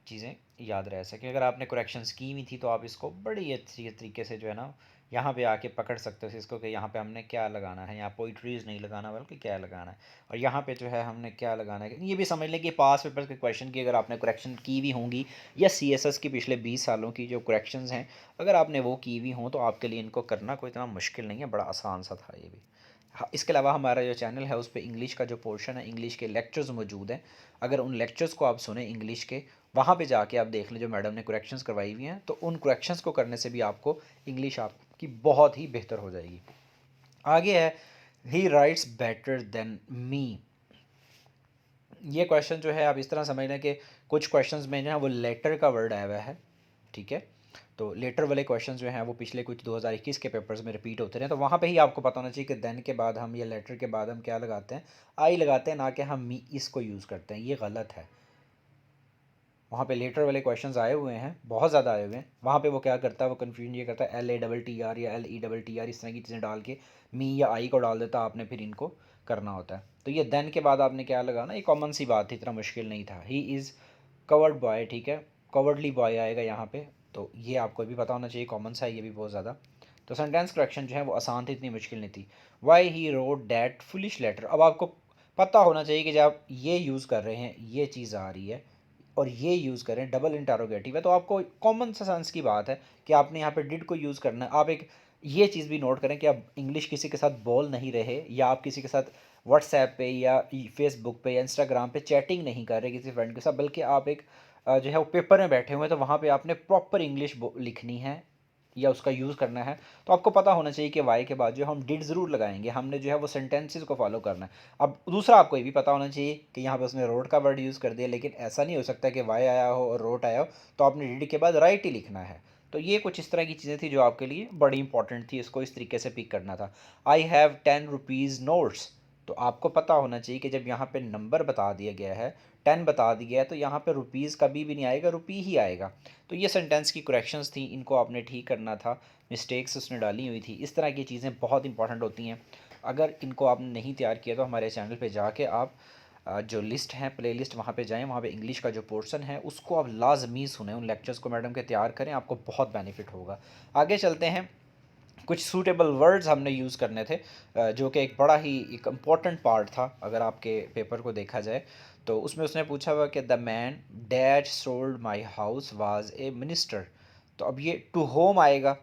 चीज़ें याद रह सकें। अगर आपने करेक्शंस की हुई थी तो आप इसको बड़ी अच्छी तरीके से जो है ना यहाँ पे आके पकड़ सकते हो इसको कि यहाँ पे हमने क्या लगाना है। यहाँ पोइट्रीज नहीं लगाना बल्कि क्या लगाना है, और यहाँ पे जो है हमने क्या लगाना है। ये भी समझ लें कि पास पेपर के क्वेश्चन की अगर आपने करेक्शन की हुई होंगी, या सीएसएस की पिछले 20 सालों की जो करेक्शंस हैं अगर आपने वो की हुई हों तो आपके लिए इनको करना कोई इतना मुश्किल नहीं है, बड़ा आसान सा था ये भी। हाँ, इसके अलावा हमारा जो चैनल है उस पर इंग्लिश का जो पोर्शन है, इंग्लिश के लेक्चर्स मौजूद हैं। अगर उन लेक्चर्स को आप सुने इंग्लिश के, वहाँ पे जाके आप देख लें जो मैडम ने करेक्शंस करवाई हुई हैं, तो उन करेक्शंस को करने से भी आपको इंग्लिश आपकी बहुत ही बेहतर हो जाएगी। आगे है ही राइट्स बेटर देन मी। ये क्वेश्चन जो है आप इस तरह समझ लें कि कुछ क्वेश्चंस में जो है वो लेटर का वर्ड आया हुआ है। ठीक है, तो लेटर वाले क्वेश्चंस जो हैं वो पिछले कुछ 2021 के पेपर्स में रिपीट होते रहे, तो वहाँ पे ही आपको पता होना चाहिए कि देन के बाद हम, या लेटर के बाद हम क्या लगाते हैं, आई लगाते हैं, ना कि हम मी इसको यूज़ करते हैं। ये गलत है। वहाँ पे लेटर वाले क्वेश्चंस आए हुए हैं, बहुत ज़्यादा आए हुए हैं। वहाँ पे वो क्या करता है, वो कन्फ्यूजन ये करता है LATTR या LETTR इस तरह की चीज़ें डाल के मी या आई को डाल देता, आपने फिर इनको करना होता है। तो ये देन के बाद आपने क्या लगाना, ये कॉमन सी बात थी, इतना मुश्किल नहीं था। ही इज़ कवर्ड बॉय, ठीक है, कवर्डली बॉय आएगा यहाँ पे, तो ये आपको भी पता होना चाहिए, कॉमन सा है ये भी बहुत ज़्यादा। तो सेंटेंस करेक्शन जो है वो आसान थी, इतनी मुश्किल नहीं थी। Why he wrote that foolish letter, अब आपको पता होना चाहिए कि जब आप ये यूज़ कर रहे हैं, ये चीज़ आ रही है और ये यूज़ करें, डबल इंटारोगेटिव है, तो आपको कॉमन सेंस की बात है कि आपने यहाँ पे डिड को यूज़ करना है। आप एक ये चीज़ भी नोट करें कि आप इंग्लिश किसी के साथ बोल नहीं रहे, या आप किसी के साथ व्हाट्सएप पे या फेसबुक पे या इंस्टाग्राम पे चैटिंग नहीं कर रहे किसी फ्रेंड के साथ, बल्कि आप एक जो है वो पेपर में बैठे हुए हैं, तो वहाँ पे आपने प्रॉपर इंग्लिश लिखनी है। या उसका यूज़ करना है, तो आपको पता होना चाहिए कि वाई के बाद जो हम डिड ज़रूर लगाएंगे, हमने जो है वो सेंटेंसेस को फॉलो करना है। अब दूसरा आपको ये भी पता होना चाहिए कि यहाँ पे उसने रोड का वर्ड यूज़ कर दिया, लेकिन ऐसा नहीं हो सकता कि वाई आया हो और रोट आया हो तो आपने डिड के बाद राइट ही लिखना है। तो ये कुछ इस तरह की चीज़ें थी जो आपके लिए बड़ी इंपॉर्टेंट थी, इसको इस तरीके से पिक करना था। आई हैव 10 रुपीज़ नोट्स, तो आपको पता होना चाहिए कि जब यहाँ पे नंबर बता दिया गया है, 10 बता दिया है, तो यहाँ पे रुपीज़ कभी भी नहीं आएगा, रुपी ही आएगा। तो ये सेंटेंस की करेक्शंस थी, इनको आपने ठीक करना था, मिस्टेक्स उसने डाली हुई थी। इस तरह की चीज़ें बहुत इंपॉर्टेंट होती हैं। अगर इनको आपने नहीं तैयार किया तो हमारे चैनल पे जाके आप जो लिस्ट है प्लेलिस्ट वहाँ पे जाएँ, वहाँ पे इंग्लिश का जो पोर्शन है उसको आप लाजमी सुने, उन लेक्चर्स को मैडम के तैयार करें, आपको बहुत बेनिफिट होगा। आगे चलते हैं, कुछ सूटेबल वर्ड्स हमने यूज़ करने थे, जो कि एक बड़ा ही एक इम्पॉर्टेंट पार्ट था अगर आपके पेपर को देखा जाए। तो उसमें उसने पूछा हुआ कि the man that sold my house was a minister. तो अब ये टू होम आएगा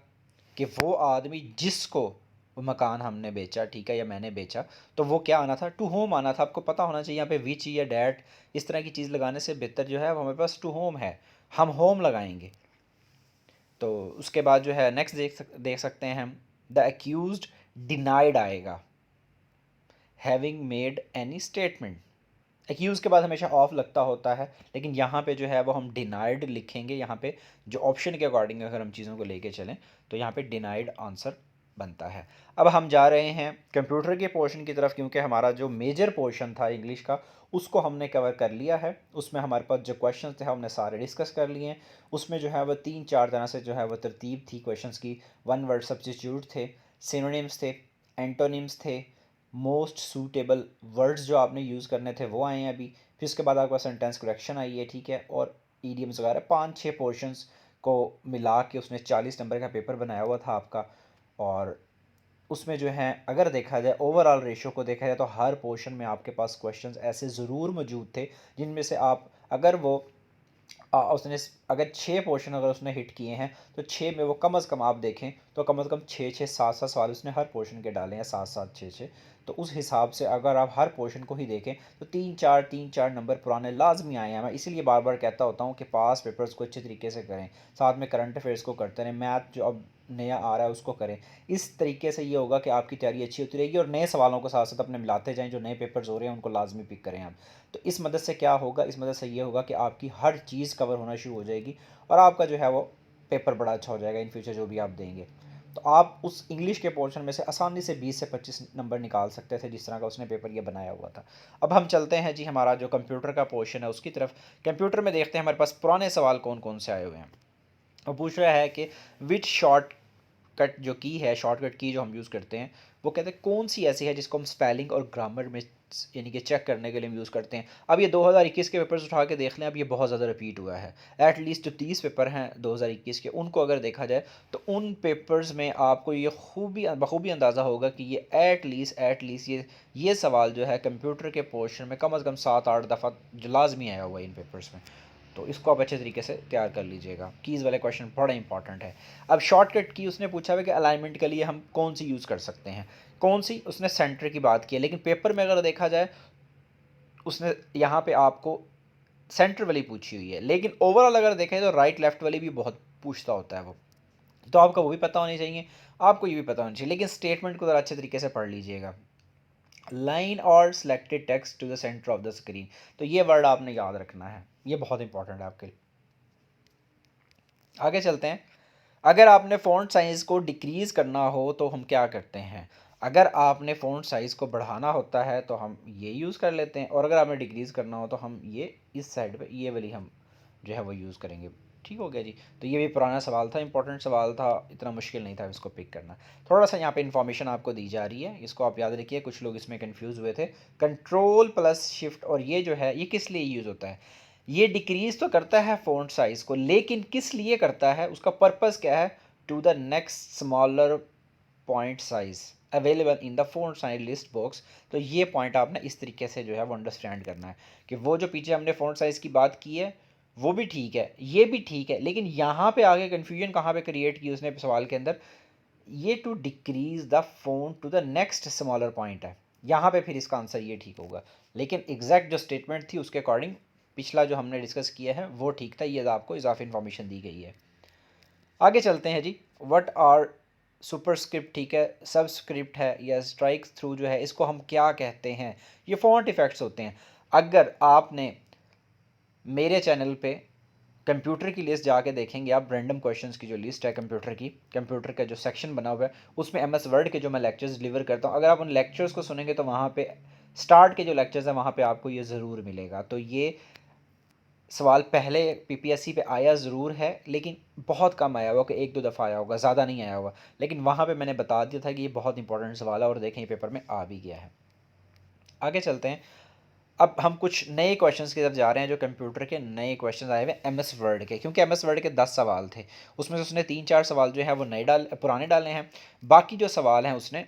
कि वो आदमी जिसको वो मकान हमने बेचा, ठीक है, या मैंने बेचा, तो वो क्या आना था, टू होम आना था। आपको पता होना चाहिए यहाँ पे विच या डैट इस तरह की चीज़ लगाने से बेहतर जो है वो हमारे पास टू होम है, हम होम लगाएंगे। तो उसके बाद जो है नेक्स्ट देख सकते हैं हम, द अक्यूज्ड डिनाइड आएगा, having made any statement. Accuse के बाद हमेशा ऑफ लगता होता है, लेकिन यहाँ पे जो है वो हम डिनाइड लिखेंगे। यहाँ पे जो ऑप्शन के अकॉर्डिंग अगर हम चीज़ों को लेके चलें तो यहाँ पे डिनाइड आंसर बनता है। अब हम जा रहे हैं कंप्यूटर के पोर्शन की तरफ, क्योंकि हमारा जो मेजर पोर्शन था इंग्लिश का उसको हमने कवर कर लिया है। उसमें हमारे पास जो क्वेश्चन थे हमने सारे डिस्कस कर लिए हैं। उसमें जो है वह 3-4 तरह से जो है वह तरतीब थी क्वेश्चंस की। वन वर्ड सब्स्टिट्यूट थे, सिनोनिम्स थे, एंटोनिम्स थे, मोस्ट सूटेबल वर्ड्स जो आपने यूज़ करने थे वो आए हैं अभी। फिर उसके बाद आपका सेंटेंस करेक्शन आई है, ठीक है, और ईडियम्स वगैरह 5-6 पोर्शंस को मिला के उसने 40 नंबर का पेपर बनाया हुआ था आपका। और उसमें जो है अगर देखा जाए ओवरऑल रेशो को देखा जाए तो हर पोर्शन में आपके पास क्वेश्चंस ऐसे ज़रूर मौजूद थे जिनमें से आप अगर वो उसने अगर 6 पोर्शन अगर उसने हिट किए हैं तो 6 में वो कम अज़ कम आप देखें तो कम अज़ कम 6-6 7-7 सवाल उसने हर पोर्शन के डाले हैं, 7-7 6-6। तो उस हिसाब से अगर आप हर पोर्शन को ही देखें तो 3-4 नंबर पुराने लाजमी आए हैं। मैं इसीलिए बार बार कहता होता हूँ कि पास पेपर्स को अच्छे तरीके से करें, साथ में करंट अफेयर्स को करते रहें, मैथ जो अब नया आ रहा है उसको करें। इस तरीके से ये होगा कि आपकी तैयारी अच्छी होती रहेगी और नए सवालों को साथ साथ अपने मिलाते जाएँ, जो नए पेपर्स हो रहे हैं उनको लाजमी पिक करें आप। तो इस मदद से क्या होगा, इस मदद से ये होगा कि आपकी हर चीज़ कवर होना शुरू हो जाएगी और आपका जो है वो पेपर बड़ा अच्छा हो जाएगा इन फ्यूचर जो भी आप देंगे। तो आप उस इंग्लिश के पोर्शन में से आसानी से 20 से 25 नंबर निकाल सकते थे जिस तरह का उसने पेपर ये बनाया हुआ था। अब हम चलते हैं जी हमारा जो कंप्यूटर का पोर्शन है उसकी तरफ। कंप्यूटर में देखते हैं हमारे पास पुराने सवाल कौन कौन से आए हुए हैं। वो पूछ रहा है कि विच शॉर्ट कट जो की है, शॉर्टकट की जो हम यूज़ करते हैं, वो कहते हैं कौन सी ऐसी है जिसको हम स्पेलिंग और ग्रामर में यानी कि चेक करने के लिए हम यूज़ करते हैं। अब ये 2021 के पेपर्स उठा के देख लें, अब ये बहुत ज़्यादा रिपीट हुआ है। एटलीस्ट जो 30 पेपर हैं 2021 के उनको अगर देखा जाए तो उन पेपर्स में आपको ये बखूबी अंदाज़ा होगा कि ये एटलीस्ट ये सवाल जो है कंप्यूटर के पोर्शन में कम अज़ कम 7-8 दफ़ा जो लाजमी आया हुआ है इन पेपर्स में। तो इसको आप अच्छे तरीके से तैयार कर लीजिएगा। कीज़ वाले क्वेश्चन बड़ा इंपॉर्टेंट है। अब शॉर्टकट की उसने पूछा हुआ कि अलाइनमेंट के लिए हम कौन सी यूज़ कर सकते हैं, कौन सी, उसने सेंटर की बात की है, लेकिन पेपर में अगर देखा जाए उसने यहाँ पे आपको सेंटर वाली पूछी हुई है, लेकिन ओवरऑल अगर देखें तो राइट लेफ्ट वाली भी बहुत पूछता होता है वो। तो आपका वो भी पता होनी चाहिए, आपको ये भी पता होना चाहिए, लेकिन स्टेटमेंट को ज़रा अच्छे तरीके से पढ़ लीजिएगा। लाइन और selected text to the centre of the screen, तो ये वर्ड आपने याद रखना है, ये बहुत इंपॉर्टेंट है आपके लिए। आगे चलते हैं। अगर आपने फ़ॉन्ट साइज़ को डिक्रीज़ करना हो तो हम क्या करते हैं, अगर आपने फ़ॉन्ट साइज़ को बढ़ाना होता है तो हम ये यूज़ कर लेते हैं, और अगर आपने डिक्रीज़ करना हो तो हम ये इस साइड पे ये वाली हम जो है वो यूज़ करेंगे। ठीक हो गया जी। तो ये भी पुराना सवाल था, इंपॉर्टेंट सवाल था, इतना मुश्किल नहीं था इसको पिक करना। थोड़ा सा यहाँ पे इन्फॉर्मेशन आपको दी जा रही है, इसको आप याद रखिए, कुछ लोग इसमें कन्फ्यूज़ हुए थे। कंट्रोल प्लस शिफ्ट और ये जो है ये किस लिए यूज़ होता है, ये डिक्रीज़ तो करता है फ़ॉन्ट साइज़ को, लेकिन किस लिए करता है, उसका पर्पज़ क्या है, to the next smaller point size available in the font size list box. तो ये पॉइंट आपने इस तरीके से जो है वो अंडरस्टैंड करना है कि वो जो पीछे हमने फ़ॉन्ट साइज़ की बात की है वो भी ठीक है, ये भी ठीक है, लेकिन यहाँ पे आगे कन्फ्यूजन कहाँ पे क्रिएट की उसने सवाल के अंदर, ये to decrease the font to the next smaller point है, यहाँ पे फिर इसका आंसर ये ठीक होगा। लेकिन एग्जैक्ट जो स्टेटमेंट थी उसके अकॉर्डिंग पिछला जो हमने डिस्कस किया है वो ठीक था, ये आपको इजाफी इन्फॉर्मेशन दी गई है। आगे चलते हैं जी। व्हाट आर सुपरस्क्रिप्ट, ठीक है, सबस्क्रिप्ट है या स्ट्राइक थ्रू जो है इसको हम क्या कहते हैं। ये फॉन्ट इफेक्ट्स होते हैं। अगर आपने मेरे चैनल पे कंप्यूटर की लिस्ट जाके देखेंगे आप, रैंडम क्वेश्चंस की जो लिस्ट है कंप्यूटर की, कंप्यूटर का जो सेक्शन बना हुआ है उसमें एमएस वर्ड के जो मैं लेक्चर्स डिलीवर करता हूँ, अगर आप उन लेक्चर्स को सुनेंगे तो वहाँ पे स्टार्ट के जो लेक्चर्स हैं वहाँ पे आपको ये ज़रूर मिलेगा। तो ये सवाल पहले पीपीएससी पे आया ज़रूर है, लेकिन बहुत कम आया होगा, कि एक दो दफ़ा आया होगा, ज़्यादा नहीं आया होगा, लेकिन वहाँ पे मैंने बता दिया था कि ये बहुत इंपॉर्टेंट सवाल है और देखें ये पेपर में आ भी गया है। आगे चलते हैं। अब हम कुछ नए क्वेश्चंस की तरफ जा रहे हैं, जो कंप्यूटर के नए क्वेश्चंस आए हुए एमएस वर्ड के, क्योंकि एमएस वर्ड के 10 सवाल थे, उसमें से उसने 3-4 सवाल जो है वो पुराने डाले हैं, बाकी जो सवाल हैं उसने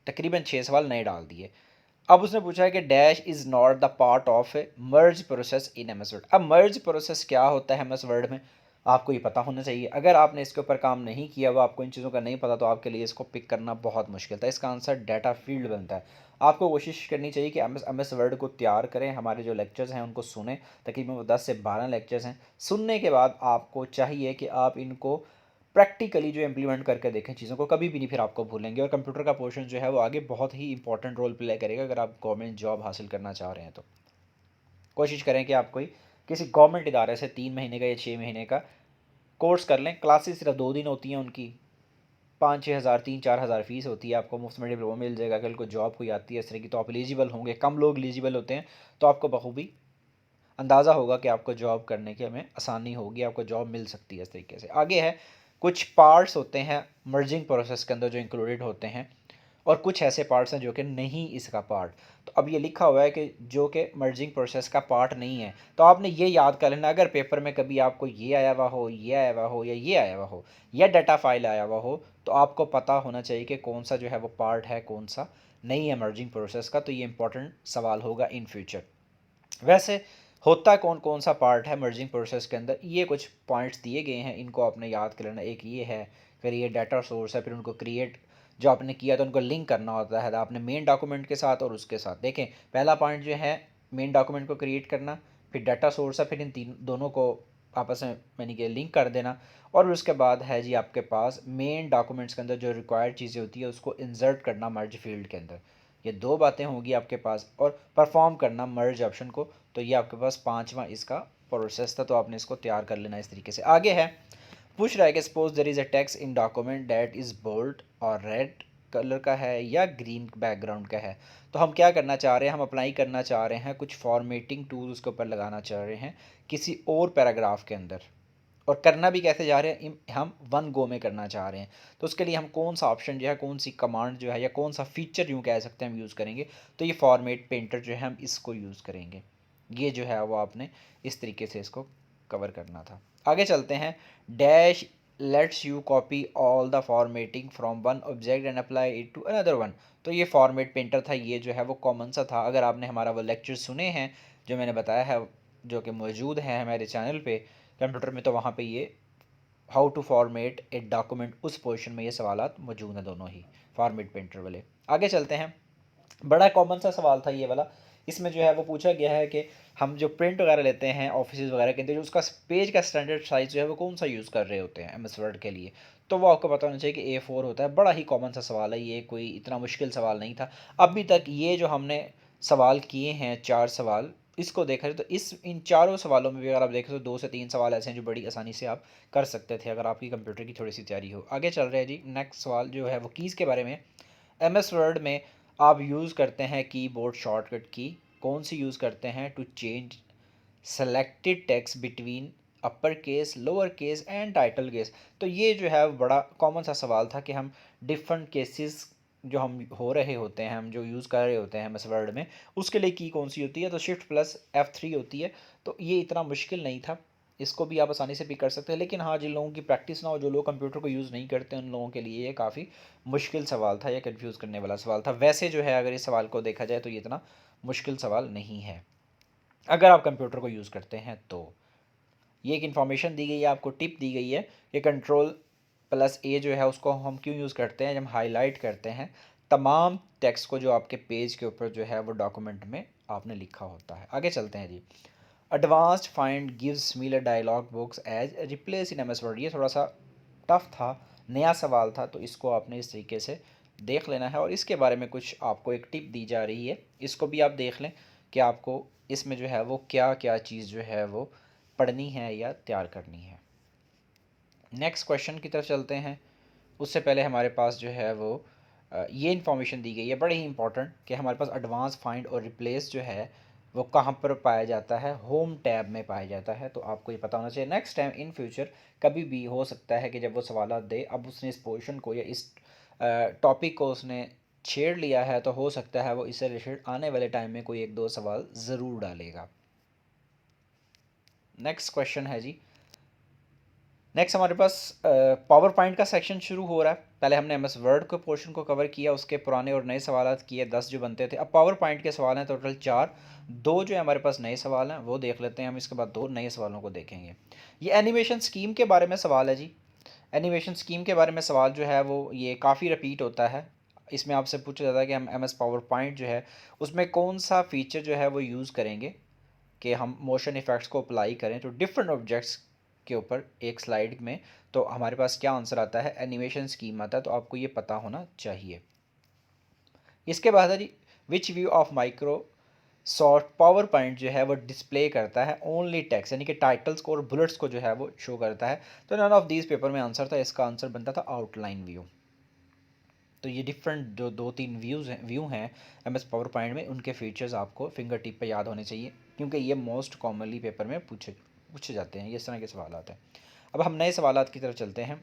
तकरीबन 6 सवाल नए डाल दिए। अब उसने पूछा है कि dash is not the part of merge process in MS word. अब मर्ज प्रोसेस क्या होता है एमएस वर्ड में, आपको ये पता होना चाहिए। अगर आपने इसके ऊपर काम नहीं किया हुआ, आपको इन चीज़ों का नहीं पता, तो आपके लिए इसको पिक करना बहुत मुश्किल था। इसका आंसर डाटा फील्ड बनता है। आपको कोशिश करनी चाहिए कि एमएस वर्ड को तैयार करें, हमारे जो लेक्चर्स हैं उनको सुने, तकरीबन वो 10 से 12 लेक्चर्स हैं। सुनने के बाद आपको चाहिए कि आप इनको प्रैक्टिकली जो इम्प्लीमेंट करके देखें चीज़ों को, कभी भी नहीं फिर आपको भूलेंगे। और कंप्यूटर का पोर्शन जो है वो आगे बहुत ही इंपॉर्टेंट रोल प्ले करेगा। अगर आप गवर्नमेंट जॉब हासिल करना चाह रहे हैं तो कोशिश करें कि आप कोई किसी गवर्नमेंट इदारे से 3 महीने का या 6 महीने का कोर्स कर लें। क्लासेस सिर्फ 2 दिन होती हैं उनकी, 5-6 हज़ार 3-4 हज़ार फीस होती है, आपको मुफ्त में डिप्लोमा मिल जाएगा। कल को जॉब कोई आती है इस तरह की तो आप एलिजिबल होंगे। कम लोग एलिजिबल होते हैं, तो आपको बखूबी अंदाज़ा होगा कि आपको जॉब करने की हमें आसानी होगी, आपको जॉब मिल सकती है इस तरीके से। आगे है, कुछ पार्ट्स होते हैं मर्जिंग प्रोसेस के अंदर जो इंक्लूडेड होते हैं, और कुछ ऐसे पार्ट्स हैं जो कि नहीं इसका पार्ट। तो अब ये लिखा हुआ है कि जो कि मर्जिंग प्रोसेस का पार्ट नहीं है, तो आपने ये याद कर लेना। अगर पेपर में कभी आपको ये आया हुआ हो, ये आया हुआ हो, या ये आया हुआ हो, या डाटा फाइल आया हुआ हो, तो आपको पता होना चाहिए कि कौन सा जो है वो पार्ट है, कौन सा नहीं है मर्जिंग प्रोसेस का। तो ये इंपॉर्टेंट सवाल होगा इन फ्यूचर। वैसे होता कौन कौन सा पार्ट है मर्जिंग प्रोसेस के अंदर, ये कुछ पॉइंट्स दिए गए हैं, इनको आपने याद कर लेना। एक ये है, फिर ये डाटा सोर्स है, फिर उनको क्रिएट जो आपने किया तो उनको लिंक करना होता है आपने मेन डॉक्यूमेंट के साथ और उसके साथ। देखें पहला पॉइंट जो है मेन डॉक्यूमेंट को क्रिएट करना, फिर डाटा सोर्स है, फिर इन तीन दोनों को आपस में यानी कि लिंक कर देना, और उसके बाद है जी आपके पास मेन डॉक्यूमेंट्स के अंदर जो रिक्वायर्ड चीज़ें होती है उसको इंसर्ट करना मर्ज फील्ड के अंदर। ये दो बातें होंगी आपके पास, और परफॉर्म करना मर्ज ऑप्शन को। तो ये आपके पास पांचवा इसका प्रोसेस था, तो आपने इसको तैयार कर लेना इस तरीके से। आगे है, पूछ रहा है कि suppose there is a text in document that is bold और रेड कलर का है या ग्रीन बैकग्राउंड का है। तो हम क्या करना चाह रहे हैं, हम अप्लाई करना चाह रहे हैं कुछ फॉर्मेटिंग टूल उसके ऊपर लगाना चाह रहे हैं किसी और पैराग्राफ के अंदर। और करना भी कैसे जा रहे हैं, हम वन गो में करना चाह रहे हैं। तो उसके लिए हम कौन सा ऑप्शन जो है, कौन सी कमांड जो है, या कौन सा फीचर यूँ कह सकते हैं हम यूज़ करेंगे। तो ये फॉर्मेट पेंटर जो है हम इसको यूज़ करेंगे। ये जो है वो आपने इस तरीके से इसको कवर करना था। आगे चलते हैं। Dash lets you copy all the formatting from one object and apply it to another one. तो ये फॉर्मेट पेंटर था, ये जो है वो कॉमन सा था। अगर आपने हमारा वो लेक्चर सुने हैं जो मैंने बताया है, जो कि मौजूद है हमारे चैनल पे कंप्यूटर में, तो वहाँ पे ये how to format a document उस पोर्शन में ये सवाल मौजूद हैं दोनों ही, फॉर्मेट पेंटर वाले। आगे चलते हैं। बड़ा कॉमन सा सवाल था ये वाला। इसमें जो है वो पूछा गया है कि हम जो प्रिंट वगैरह लेते हैं ऑफिस वगैरह के अंदर, उसका पेज का स्टैंडर्ड साइज़ जो है वो कौन सा यूज़ कर रहे होते हैं एम एस वर्ड के लिए। तो वो आपको पता होना चाहिए कि A4 होता है। बड़ा ही कॉमन सा सवाल है ये, कोई इतना मुश्किल सवाल नहीं था अभी तक। ये जो हमने सवाल किए हैं 4 सवाल, इसको देखा जाए तो इन चारों सवालों में भी अगर आप देखें तो 2 से 3 सवाल ऐसे हैं जो बड़ी आसानी से आप कर सकते थे अगर आपकी कंप्यूटर की थोड़ी सी तैयारी हो। आगे चल रहे हैं जी। नेक्स्ट सवाल जो है वो कीज़ के बारे में। एम एस वर्ड में आप यूज़ करते हैं कीबोर्ड शॉर्टकट की, कौन सी यूज़ करते हैं to change selected text between upper case, lower case and title case. तो ये जो है बड़ा कॉमन सा सवाल था कि हम डिफरेंट केसेस जो हम हो रहे होते हैं, हम जो यूज़ कर रहे होते हैं एम एस वर्ड में, उसके लिए की कौन सी होती है। तो शिफ्ट प्लस F3 होती है। तो ये इतना मुश्किल नहीं था, इसको भी आप आसानी से भी कर सकते हैं। लेकिन हाँ, जिन लोगों की प्रैक्टिस ना हो, जो लोग कंप्यूटर को यूज़ नहीं करते, उन लोगों के लिए ये काफ़ी मुश्किल सवाल था, या कंफ्यूज करने वाला सवाल था। वैसे जो है अगर इस सवाल को देखा जाए तो ये इतना मुश्किल सवाल नहीं है अगर आप कंप्यूटर को यूज़ करते हैं तो। ये एक इन्फॉर्मेशन दी गई है आपको, टिप दी गई है कि कंट्रोल+A जो है उसको हम क्यों यूज़ करते हैं, जब हम हाईलाइट करते हैं तमाम टेक्स्ट को जो आपके पेज के ऊपर जो है वो डॉक्यूमेंट में आपने लिखा होता है। आगे चलते हैं जी। Advanced find gives similar dialog box as replace in MS Word. ये थोड़ा सा टफ था, नया सवाल था, तो इसको आपने इस तरीके से देख लेना है और इसके बारे में कुछ आपको एक टिप दी जा रही है, इसको भी आप देख लें कि आपको इसमें जो है वो क्या क्या चीज़ जो है वो पढ़नी है या तैयार करनी है। नेक्स्ट क्वेश्चन की तरफ चलते हैं। उससे पहले हमारे पास जो है वो ये इन्फॉर्मेशन दी गई है बड़े ही इंपॉर्टेंट कि हमारे पास एडवांस फाइंड और रिप्लेस जो है वो कहाँ पर पाया जाता है, होम टैब में पाया जाता है, तो आपको ये पता होना चाहिए। नेक्स्ट टाइम इन फ्यूचर कभी भी हो सकता है कि जब वो सवाल दे, अब उसने इस पोर्शन को या इस टॉपिक को उसने छेड़ लिया है, तो हो सकता है वो इससे रिलेटेड आने वाले टाइम में कोई एक दो सवाल ज़रूर डालेगा। नेक्स्ट क्वेश्चन है जी, नेक्स्ट हमारे पास पावर पॉइंट का सेक्शन शुरू हो रहा है। पहले हमने एमएस वर्ड के पोर्शन को कवर किया, उसके पुराने और नए सवाल किए 10 जो बनते थे। अब पावर पॉइंट के सवाल हैं टोटल 4, दो जो है हमारे पास नए सवाल हैं वो देख लेते हैं हम, इसके बाद दो नए सवालों को देखेंगे। ये एनिमेशन स्कीम के बारे में सवाल है जी। एनिमेशन स्कीम के बारे में सवाल जो है वो ये काफ़ी रिपीट होता है। इसमें आपसे पूछा जाता है कि हम एमएस पावर पॉइंट जो है उसमें कौन सा फीचर जो है वो यूज़ करेंगे कि हम मोशन इफ़ेक्ट्स को अप्लाई करें तो डिफरेंट ऑब्जेक्ट्स के ऊपर एक स्लाइड में, तो हमारे पास क्या आंसर आता है, एनिमेशन स्कीम आता है, तो आपको ये पता होना चाहिए। इसके बाद है जी, which view of Microsoft PowerPoint जो है वो डिस्प्ले करता है ओनली टेक्स्ट, यानी कि टाइटल्स को और बुलेट्स को जो है वो शो करता है। तो नन ऑफ दीज पेपर में आंसर था, इसका आंसर बनता था आउटलाइन व्यू। तो ये डिफरेंट जो दो तीन व्यू हैं एम एस पावर पॉइंट में, उनके फीचर्स आपको फिंगर टिप पे याद होने चाहिए, क्योंकि ये मोस्ट कॉमनली पेपर में पूछे जाते हैं, इस तरह के सवाल आते हैं। अब हम नए सवाल की तरफ चलते हैं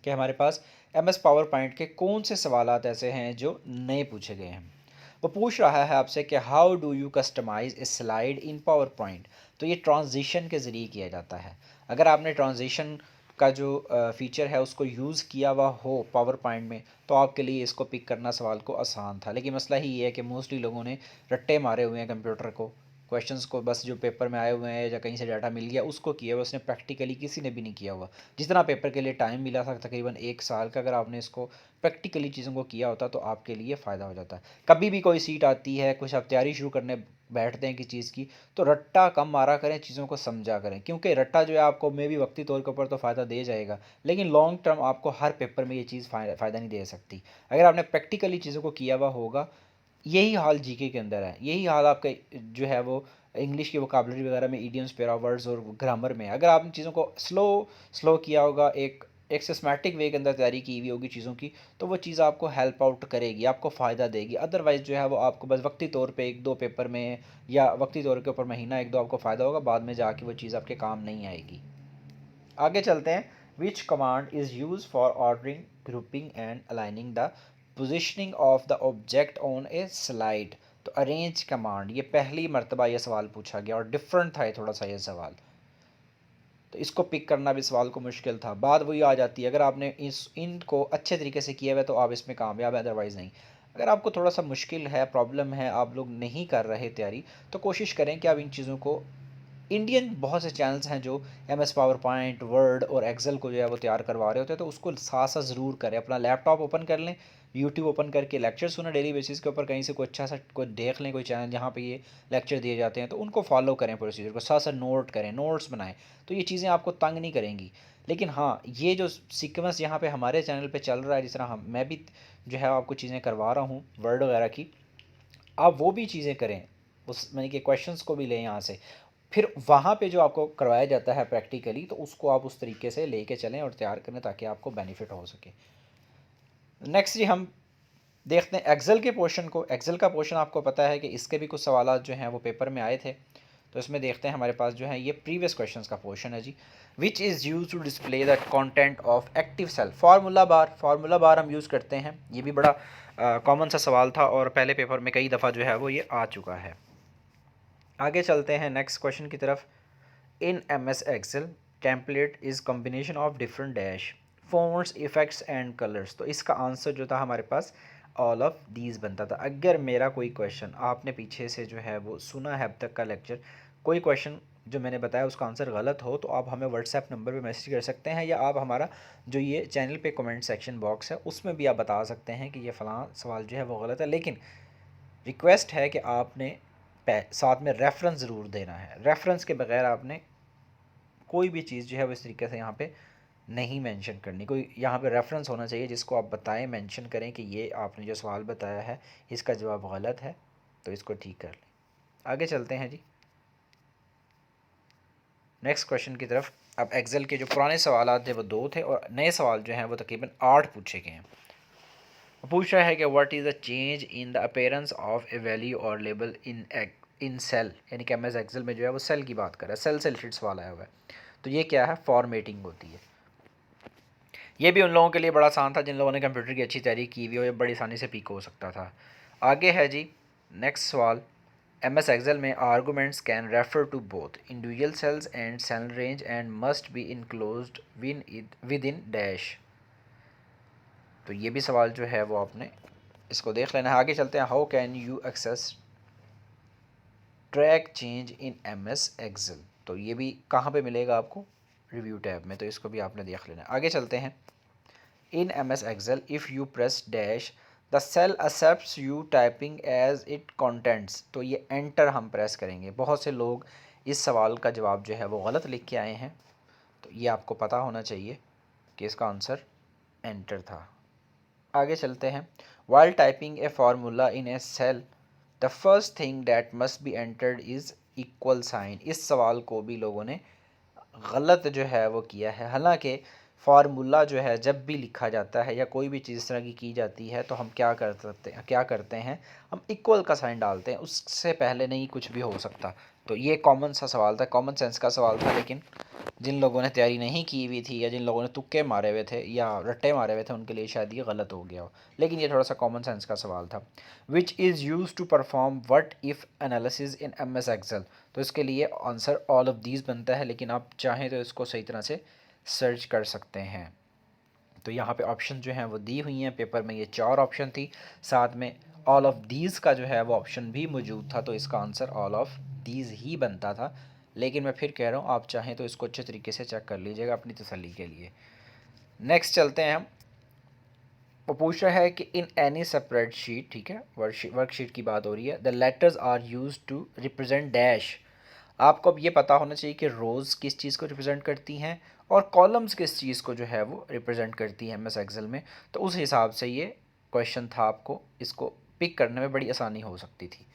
कि हमारे पास एम एस पावर पॉइंट के कौन से सवाल ऐसे हैं जो नए पूछे गए हैं। वो पूछ रहा है आपसे कि how do you customise a slide in PowerPoint. तो ये ट्रांजिशन के ज़रिए किया जाता है। अगर आपने ट्रांजिशन का जो फीचर है उसको यूज़ किया हुआ हो पावर पॉइंट में, तो आपके लिए इसको पिक करना सवाल को आसान था। लेकिन मसला ही ये है कि मोस्टली लोगों ने रट्टे मारे हुए हैं कंप्यूटर को, क्वेश्चंस को, बस जो पेपर में आए हुए हैं या कहीं से डाटा मिल गया उसको किया हुआ, उसने प्रैक्टिकली किसी ने भी नहीं किया हुआ। जितना पेपर के लिए टाइम मिला था तकरीबन 1 साल का, अगर आपने इसको प्रैक्टिकली चीज़ों को किया होता तो आपके लिए फ़ायदा हो जाता है। कभी भी कोई सीट आती है, कुछ आप तैयारी शुरू करने बैठते हैं किसी चीज़ की, तो रट्टा कम मारा करें, चीज़ों को समझा करें, क्योंकि रट्टा जो है आपको मे भी वक्ती तौर के ऊपर तो फ़ायदा दे जाएगा, लेकिन लॉन्ग टर्म आपको हर पेपर में ये चीज़ फ़ायदा नहीं दे सकती। अगर आपने प्रैक्टिकली चीज़ों को किया हुआ होगा, यही हाल जीके के अंदर है, यही हाल आपका जो है वो इंग्लिश की वोकाबलरी वगैरह में, इडियम्स, पैरावर्ड्स और ग्रामर में। अगर आपने चीज़ों को स्लो किया होगा, एक सिस्टमैटिक वे के अंदर तैयारी की हुई होगी चीज़ों की, तो वो चीज़ आपको हेल्प आउट करेगी, आपको फ़ायदा देगी। अदरवाइज़ जो है वो आपको बस वक्ती तौर पे एक दो पेपर में या वक्ती तौर के ऊपर महीना एक दो आपको फ़ायदा होगा, बाद में जाके वो चीज़ आपके काम नहीं आएगी। आगे चलते हैं। विच command is use for ordering, grouping and aligning the positioning of the object on A slide. तो अरेंज कमांड, ये पहली मरतबा ये सवाल पूछा गया और डिफरेंट था ये थोड़ा सा ये सवाल, तो इसको पिक करना भी सवाल को मुश्किल था। बात वही आ जाती है, अगर आपने इनको अच्छे तरीके से किया हुआ है तो आप इसमें कामयाब है, अदरवाइज़ नहीं। अगर आपको थोड़ा सा मुश्किल है, प्रॉब्लम है, आप लोग नहीं कर रहे तैयारी, तो कोशिश करें कि आप इन चीज़ों को, इंडियन बहुत से चैनल्स हैं जो M S PowerPoint, Word और एक्सेल को जो है वो तैयार करवा रहे होते हैं, तो उसको साथ साथ ज़रूर करें। अपना लैपटॉप ओपन कर लें, यूट्यूब ओपन करके लेक्चर सुना डेली बेसिस के ऊपर, कहीं से कोई अच्छा सा कोई देख लें, कोई चैनल जहाँ पे ये लेक्चर दिए जाते हैं, तो उनको फॉलो करें, प्रोसीजर को साथ साथ नोट करें, नोट्स बनाएं, तो ये चीज़ें आपको तंग नहीं करेंगी। लेकिन हाँ, ये जो सीक्वेंस यहाँ पे हमारे चैनल पे चल रहा है, जिस तरह मैं भी जो है आपको चीज़ें करवा रहा हूँ वर्ड वगैरह की, आप वो भी चीज़ें करें, उस मैंने कि क्वेश्चंस को भी लें यहाँ से, फिर वहाँ पे जो आपको करवाया जाता है प्रैक्टिकली, तो उसको आप उस तरीके से लेके चलें और तैयार करें ताकि आपको बेनिफिट हो सके। नेक्स्ट जी, हम देखते हैं एक्सेल के पोर्शन को। एक्सेल का पोर्शन आपको पता है कि इसके भी कुछ सवाल जो हैं वो पेपर में आए थे, तो इसमें देखते हैं हमारे पास जो है ये प्रीवियस क्वेश्चंस का पोर्शन है जी। Which is use to display the content of active cell. Formula bar हम यूज़ करते हैं, ये भी बड़ा कॉमन सा सवाल था और पहले पेपर में कई दफ़ा जो है वो ये आ चुका है। आगे चलते हैं नेक्स्ट क्वेश्चन की तरफ। In M S Excel template is combination of different dash fonts, effects and colours. तो इसका आंसर जो था हमारे पास ऑल ऑफ दीज बनता था। अगर मेरा कोई क्वेश्चन आपने पीछे से जो है वो सुना है अब तक का लेक्चर, कोई क्वेश्चन जो मैंने बताया उसका आंसर गलत हो, तो आप हमें व्हाट्सएप नंबर पे मैसेज कर सकते हैं, या आप हमारा जो ये चैनल पे कमेंट सेक्शन बॉक्स है उसमें भी आप बता सकते हैं कि ये फ़लाँ सवाल जो है वो गलत है। लेकिन रिक्वेस्ट है कि आपने साथ में रेफरेंस ज़रूर देना है। रेफरेंस के बगैर आपने कोई भी चीज़ जो है वो इस तरीके से यहाँ पे नहीं मेंशन करनी। कोई यहाँ पे रेफरेंस होना चाहिए जिसको आप बताएं, मेंशन करें कि ये आपने जो सवाल बताया है इसका जवाब गलत है, तो इसको ठीक कर लें। आगे चलते हैं जी नेक्स्ट क्वेश्चन की तरफ। अब एक्सेल के जो पुराने सवाल थे वो 2 थे और नए सवाल जो हैं वो तकरीबन 8 पूछे गए हैं। पूछ रहा है कि what is the change in the appearance of A value और लेबल इन सेल, यानी कि एमएस एक्सेल में जो है वो सेल की बात कर रहा है, सेल से रिलेटेड सवाल आया हुआ है। तो ये क्या है, फॉर्मेटिंग होती है। ये भी उन लोगों के लिए बड़ा आसान था जिन लोगों ने कंप्यूटर की अच्छी तैयारी की हुई हो, ये बड़ी आसानी से पिक हो सकता था। आगे है जी नेक्स्ट सवाल। एम एस एक्सेल में arguments can refer to both individual cells and cell range and must be enclosed within dash. तो ये भी सवाल जो है वो आपने इसको देख लेना है। आगे चलते हैं। How can you access track change in M S Excel. तो ये भी कहाँ पे मिलेगा आपको, रिव्यू टैब में, तो इसको भी आपने देख लेना है। आगे चलते हैं। In M S Excel if you press dash the cell accepts you typing as it contents. तो ये एंटर हम प्रेस करेंगे। बहुत से लोग इस सवाल का जवाब जो है वो गलत लिख के आए हैं, तो ये आपको पता होना चाहिए कि इसका आंसर एंटर था। आगे चलते हैं। While typing a formula in a cell the first thing that must be entered is equal sign. इस सवाल को भी लोगों ने गलत जो है वो किया है। हालांकि फार्मूला जो है जब भी लिखा जाता है या कोई भी चीज़ इस तरह की जाती है तो हम क्या करते हैं, हम इक्वल का साइन डालते हैं, उससे पहले नहीं कुछ भी हो सकता। तो ये कॉमन सा सवाल था, कॉमन सेंस का सवाल था, लेकिन जिन लोगों ने तैयारी नहीं की हुई थी या जिन लोगों ने तुक्के मारे हुए थे या रट्टे मारे हुए थे उनके लिए शायद ये गलत हो गया हो, लेकिन ये थोड़ा सा कॉमन सेंस का सवाल था। Which is use to perform what if analysis in M S Excel. तो इसके लिए आंसर ऑल ऑफ दीज बनता है, लेकिन आप चाहें तो इसको सही तरह से सर्च कर सकते हैं। तो यहाँ पे ऑप्शन जो हैं वो दी हुई हैं। पेपर में ये 4 ऑप्शन थी, साथ में ऑल ऑफ दीज़ का जो है वो ऑप्शन भी मौजूद था, तो इसका आंसर ऑल ऑफ दीज़ ही बनता था। लेकिन मैं फिर कह रहा हूँ, आप चाहें तो इसको अच्छे तरीके से चेक कर लीजिएगा अपनी तसल्ली के लिए। नेक्स्ट चलते हैं हम। वो पूछ रहा है कि इन एनी सेपरेट शीट, ठीक है, वर्कशीट की बात हो रही है, the letters are use to represent dash. आपको अब ये पता होना चाहिए कि रोज़ किस चीज़ को रिप्रेजेंट करती हैं और कॉलम्स किस चीज़ को जो है वो रिप्रेजेंट करती हैं एमएस एक्सेल में। तो उस हिसाब से ये क्वेश्चन था, आपको इसको पिक करने में बड़ी आसानी हो सकती थी।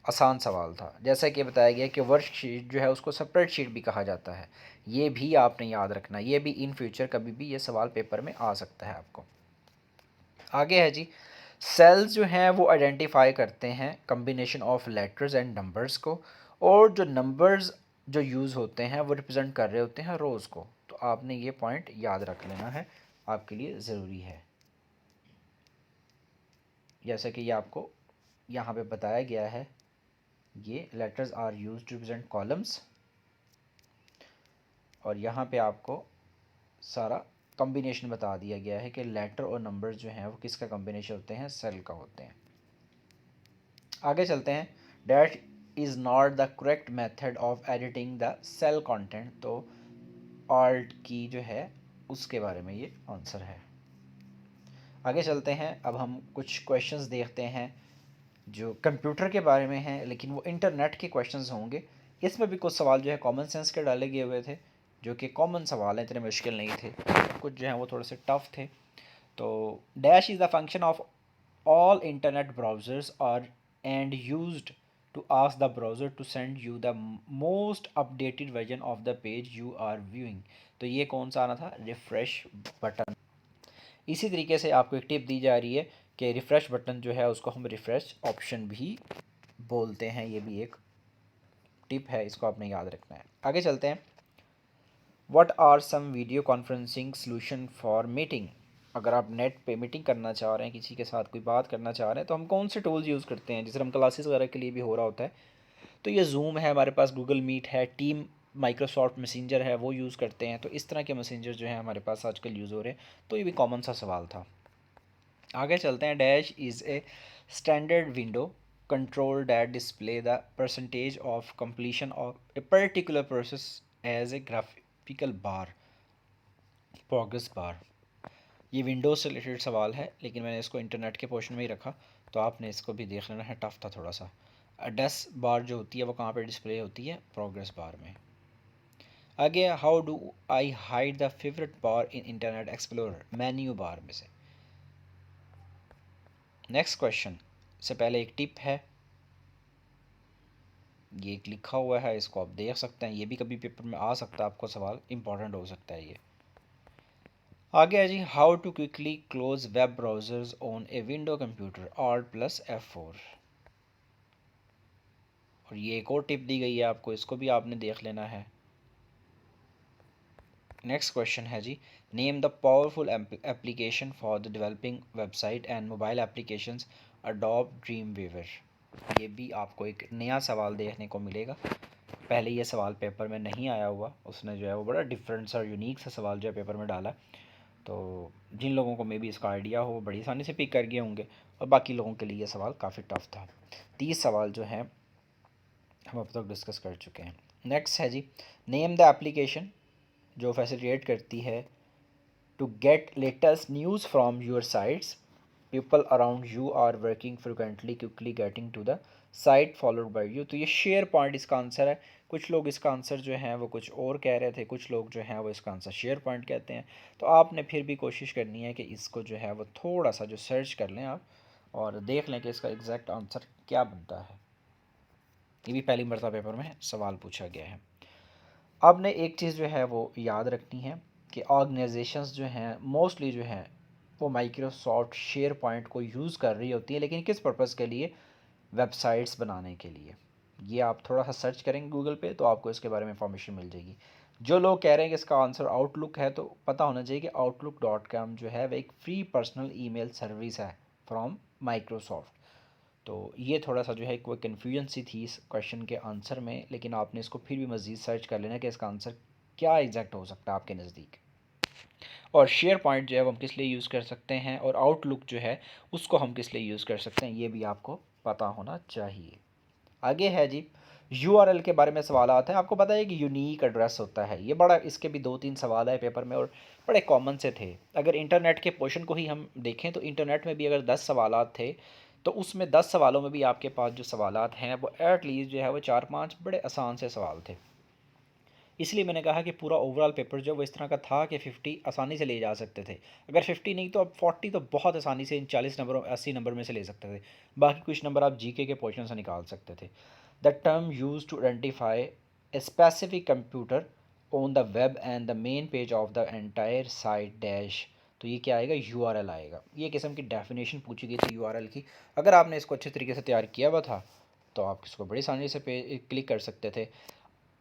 आसान सवाल था। जैसा कि बताया गया कि वर्कशीट जो है उसको सेपरेट शीट भी कहा जाता है, ये भी आपने याद रखना। ये भी इन फ्यूचर कभी भी ये सवाल पेपर में आ सकता है आपको। आगे है जी, सेल्स जो हैं वो आइडेंटिफाई करते हैं combination of letters and numbers को, और जो नंबर्स जो यूज़ होते हैं वो रिप्रेजेंट कर रहे होते हैं रोज़ को। तो आपने ये पॉइंट याद रख लेना है, आपके लिए ज़रूरी है। जैसे कि ये आपको यहाँ पे बताया गया है, ये letters are use to represent columns, और यहाँ पे आपको सारा कॉम्बिनेशन बता दिया गया है कि लेटर और नंबर्स जो हैं वो किसका कॉम्बिनेशन होते हैं, सेल का होते हैं। आगे चलते हैं। Dash is not the correct method of editing the cell content. तो ऑल्ट की जो है उसके बारे में ये आंसर है। आगे चलते हैं। अब हम कुछ क्वेश्चंस देखते हैं जो कंप्यूटर के बारे में हैं, लेकिन वो इंटरनेट के क्वेश्चंस होंगे। इसमें भी कुछ सवाल जो है कॉमन सेंस के डाले गए हुए थे, जो कि कॉमन सवाल हैं, इतने मुश्किल नहीं थे। कुछ जो हैं वो थोड़े से टफ थे। तो dash is the function of all internet browsers are and used to ask the browser to send you the most updated version of the page you are viewing। तो ये कौन सा आना था, रिफ़्रेश बटन। इसी तरीके से आपको एक टिप दी जा रही है कि रिफ़्रेश बटन जो है उसको हम रिफ़्रेश ऑप्शन भी बोलते हैं। ये भी एक टिप है, इसको आपने याद रखना है। आगे चलते हैं। What are some video conferencing solution for meeting. अगर आप नेट पे मीटिंग करना चाह रहे हैं, किसी के साथ कोई बात करना चाह रहे हैं, तो हम कौन से टूल्स यूज़ करते हैं, जैसे हम क्लासेस वगैरह के लिए भी हो रहा होता है। तो ये जूम है हमारे पास, गूगल मीट है, टीम माइक्रोसॉफ्ट मैसेंजर है वो यूज़ करते हैं। तो इस तरह के मैसेंजर जो हैं हमारे पास आजकल यूज़ हो रहे हैं। तो ये भी कॉमन सा सवाल था। आगे चलते हैं। Dash is a standard window control that display the percentage of completion of a particular process as a graphical bar, progress bar. ये विंडोज़ से रिलेटेड सवाल है, लेकिन मैंने इसको इंटरनेट के पोर्शन में ही रखा, तो आपने इसको भी देख लेना है, टफ था थोड़ा सा। एड्रेस बार जो होती है वो कहाँ पे डिस्प्ले होती है? प्रोग्रेस बार में। आगे, how do I hide the favourite bar in internet explorer? Menu bar में से। नेक्स्ट क्वेश्चन से पहले एक टिप है, ये एक लिखा हुआ है, इसको आप देख सकते हैं, ये भी कभी पेपर में आ सकता है, आपको सवाल इंपॉर्टेंट हो सकता है ये। आगे है जी, how to quickly close web browsers on a window computer, Alt+F4। और ये एक और टिप दी गई है आपको, इसको भी आपने देख लेना है। नेक्स्ट क्वेश्चन है जी, name the powerful application for the developing website and mobile applications Adobe Dreamweaver. ये भी आपको एक नया सवाल देखने को मिलेगा, पहले ये सवाल पेपर में नहीं आया हुआ, उसने जो है वो बड़ा डिफरेंट सा यूनिक सा सवाल जो है पेपर में डाला। तो जिन लोगों को मे भी इसका आइडिया हो बड़ी आसानी से पिक कर गए होंगे, और बाकी लोगों के लिए ये सवाल काफ़ी टफ था। 30 सवाल जो हैं हम अब तक डिस्कस कर चुके हैं। नेक्स्ट है जी, नेम द एप्लीकेशन जो फैसिलिटेट करती है to get latest news from your sites, people around you are working frequently quickly getting to the site followed by you. तो ये शेयर पॉइंट इसका आंसर है। कुछ लोग इसका आंसर जो है वो कुछ और कह रहे थे, कुछ लोग जो हैं वो इसका आंसर शेयर पॉइंट कहते हैं। तो आपने फिर भी कोशिश करनी है कि इसको जो है वो थोड़ा सा जो सर्च कर लें आप, और देख लें कि इसका एग्जैक्ट आंसर क्या बनता है। ये भी पहली मरतबा पेपर में सवाल पूछा गया है। आपने एक चीज़ जो है वो याद रखनी है कि ऑर्गेनाइजेशंस जो हैं मोस्टली जो हैं वो माइक्रोसॉफ्ट शेयर पॉइंट को यूज़ कर रही होती है, लेकिन किस पर्पज़ के लिए? वेबसाइट्स बनाने के लिए। ये आप थोड़ा सा सर्च करेंगे गूगल पे तो आपको इसके बारे में इंफॉर्मेशन मिल जाएगी। जो लोग कह रहे हैं कि इसका आंसर आउटलुक है, तो पता होना चाहिए कि outlook.com जो है वह एक फ्री पर्सनल ईमेल सर्विस है फ्रॉम माइक्रोसॉफ्ट। तो ये थोड़ा सा जो है कोई कन्फ्यूजन सी थी इस क्वेश्चन के आंसर में, लेकिन आपने इसको फिर भी मज़ीद सर्च कर लेना कि इसका आंसर क्या एग्जैक्ट हो सकता है आपके नज़दीक। और शेयर पॉइंट जो है वो हम किस लिए यूज़ कर सकते हैं, और आउटलुक जो है उसको हम किस लिए यूज़ कर सकते हैं, ये भी आपको पता होना चाहिए। आगे है जी, यूआरएल के बारे में सवाल आता है। आपको पता है कि यूनिक एड्रेस होता है, ये बड़ा, इसके भी 2-3 सवाल आए पेपर में और बड़े कॉमन से थे। अगर इंटरनेट के पोर्शन को ही हम देखें तो इंटरनेट में भी अगर 10 सवालात थे तो उसमें 10 सवालों में भी आपके पास जो सवालात हैं वो एटलीस्ट जो है वो 4-5 बड़े आसान से सवाल थे। इसलिए मैंने कहा कि पूरा ओवरऑल पेपर जो वो इस तरह का था कि 50 आसानी से ले जा सकते थे। अगर 50 नहीं तो अब 40 तो बहुत आसानी से इन 40 नंबरों 80 नंबर में से ले सकते थे। बाकी कुछ नंबर आप जीके के पोर्शन से निकाल सकते थे। The term use to identify a specific computer on the web and the main page of the entire site dash. तो ये क्या आएगा? यूआरएल आएगा। ये किस्म की डेफिनेशन पूछी गई थी यूआरएल की। अगर आपने इसको अच्छे तरीके से तैयार किया हुआ था तो आप इसको बड़ी आसानी से क्लिक कर सकते थे।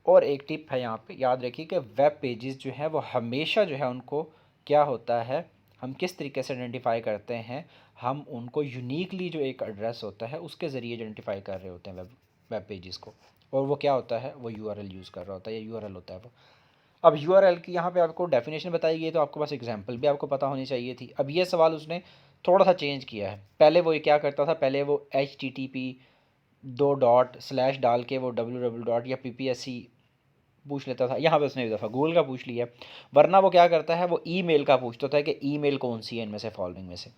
और एक टिप है यहाँ पे, याद रखिए कि वेब पेजेस जो हैं वो हमेशा जो है उनको क्या होता है, हम किस तरीके से आइडेंटिफाई करते हैं, हम उनको यूनिकली जो एक एड्रेस होता है उसके ज़रिए आइडेंटिफाई कर रहे होते हैं वेब पेजेस को। और वो क्या होता है? वो यूआरएल यूज़ कर रहा होता है, या यूआरएल होता है वो। अब यूआरएल की यहाँ पे आपको डेफिनेशन बताई गई, तो आपके पास एग्जांपल भी आपको पता होनी चाहिए थी। अब ये सवाल उसने थोड़ा सा चेंज किया है। पहले वो ये क्या करता था, पहले वो HTTP 2 डॉट/ डाल के वो www या PPSC पूछ लेता था। यहाँ पे उसने एक दफ़ा गूगल का पूछ लिया, वरना वो क्या करता है, वो ईमेल का पूछता था कि ईमेल कौन सी है इनमें से फॉलोइंग में से।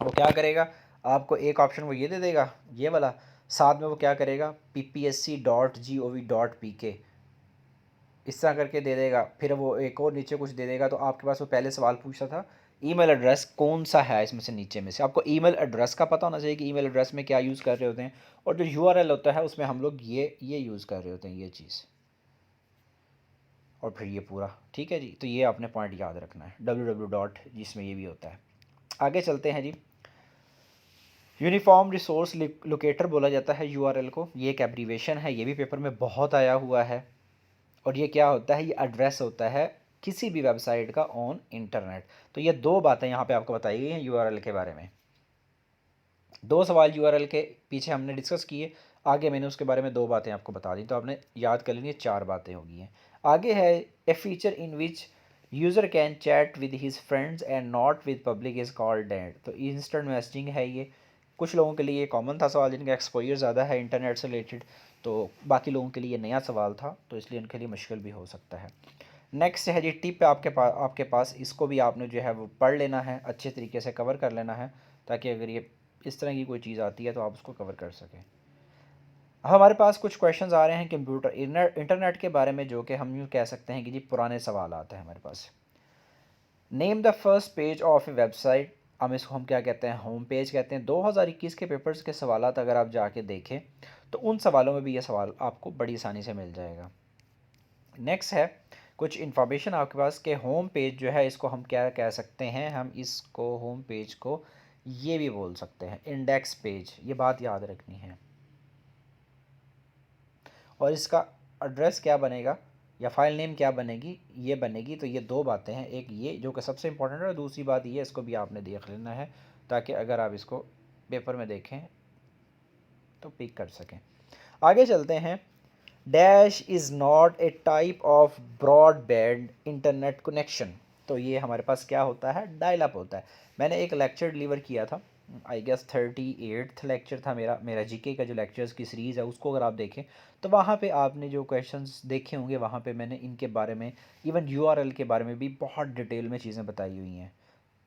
वो क्या करेगा, आपको एक ऑप्शन वो ये दे देगा, ये वाला, साथ में वो क्या करेगा, ppsc.gov.pk इस तरह करके दे देगा। फिर वो एक और नीचे कुछ दे देगा। तो आपके पास वो पहले सवाल पूछता था ईमेल एड्रेस कौन सा है इसमें से, नीचे में से आपको ईमेल एड्रेस का पता होना चाहिए कि ईमेल एड्रेस में क्या यूज़ कर रहे होते हैं। और जो यूआरएल होता है उसमें हम लोग ये यूज़ कर रहे होते हैं, ये चीज़। और फिर ये पूरा ठीक है जी। तो ये आपने पॉइंट याद रखना है, www डॉट जिसमें ये भी होता है। आगे चलते हैं जी, यूनिफॉर्म रिसोर्स लोकेटर बोला जाता है यूआरएल को। ये एक एब्रीवेशन है, ये भी पेपर में बहुत आया हुआ है। और ये क्या होता है? ये एड्रेस होता है किसी भी वेबसाइट का ऑन इंटरनेट। तो ये दो बातें यहाँ पे आपको बताई गई हैं यूआरएल के बारे में। दो सवाल यूआरएल के पीछे हमने डिस्कस किए, आगे मैंने उसके बारे में दो बातें आपको बता दी, तो आपने याद कर लेनी, 4 बातें होगी हैं। आगे है a feature in which user can chat with his friends and not with public is called that. तो इंस्टेंट मैसेजिंग है ये। कुछ लोगों के लिए ये कॉमन था सवाल जिनका एक्सपोजर ज़्यादा है इंटरनेट से रिलेटेड, तो बाकी लोगों के लिए ये नया सवाल था, तो इसलिए उनके लिए मुश्किल भी हो सकता है। नेक्स्ट है जी, टिप है आपके पास, इसको भी आपने जो है वो पढ़ लेना है, अच्छे तरीके से कवर कर लेना है, ताकि अगर ये इस तरह की कोई चीज़ आती है तो आप उसको कवर कर सकें। अब हमारे पास कुछ क्वेश्चंस आ रहे हैं कंप्यूटर इंटरनेट के बारे में, जो कि हम यूँ कह सकते हैं कि जी पुराने सवाल आते हैं हमारे पास। Name the first page of a website, हम क्या कहते हैं, होम पेज कहते हैं। 2021 के पेपर्स के सवालात अगर आप जाके देखें तो उन सवालों में भी ये सवाल आपको बड़ी आसानी से मिल जाएगा। नेक्स्ट है कुछ इन्फॉर्मेशन आपके पास कि होम पेज जो है इसको हम क्या कह सकते हैं, हम इसको होम पेज को ये भी बोल सकते हैं इंडेक्स पेज, ये बात याद रखनी है। और इसका एड्रेस क्या बनेगा या फाइल नेम क्या बनेगी, ये बनेगी। तो ये दो बातें हैं, एक ये जो कि सबसे इंपॉर्टेंट है और दूसरी बात ये, इसको भी आपने देख लेना है ताकि अगर आप इसको पेपर में देखें तो पिक कर सकें। आगे चलते हैं। Dash is not a type of broadband internet connection. तो ये हमारे पास क्या होता है, डायल अप होता है। मैंने एक लेक्चर डिलीवर किया था, आई गेस 38th लेक्चर था मेरा जीके का जो लेक्चर्स की सीरीज़ है उसको अगर आप देखें तो वहाँ पे आपने जो क्वेश्चंस देखे होंगे वहाँ पे मैंने इनके बारे में, इवन यूआरएल के बारे में भी बहुत डिटेल में चीज़ें बताई हुई हैं।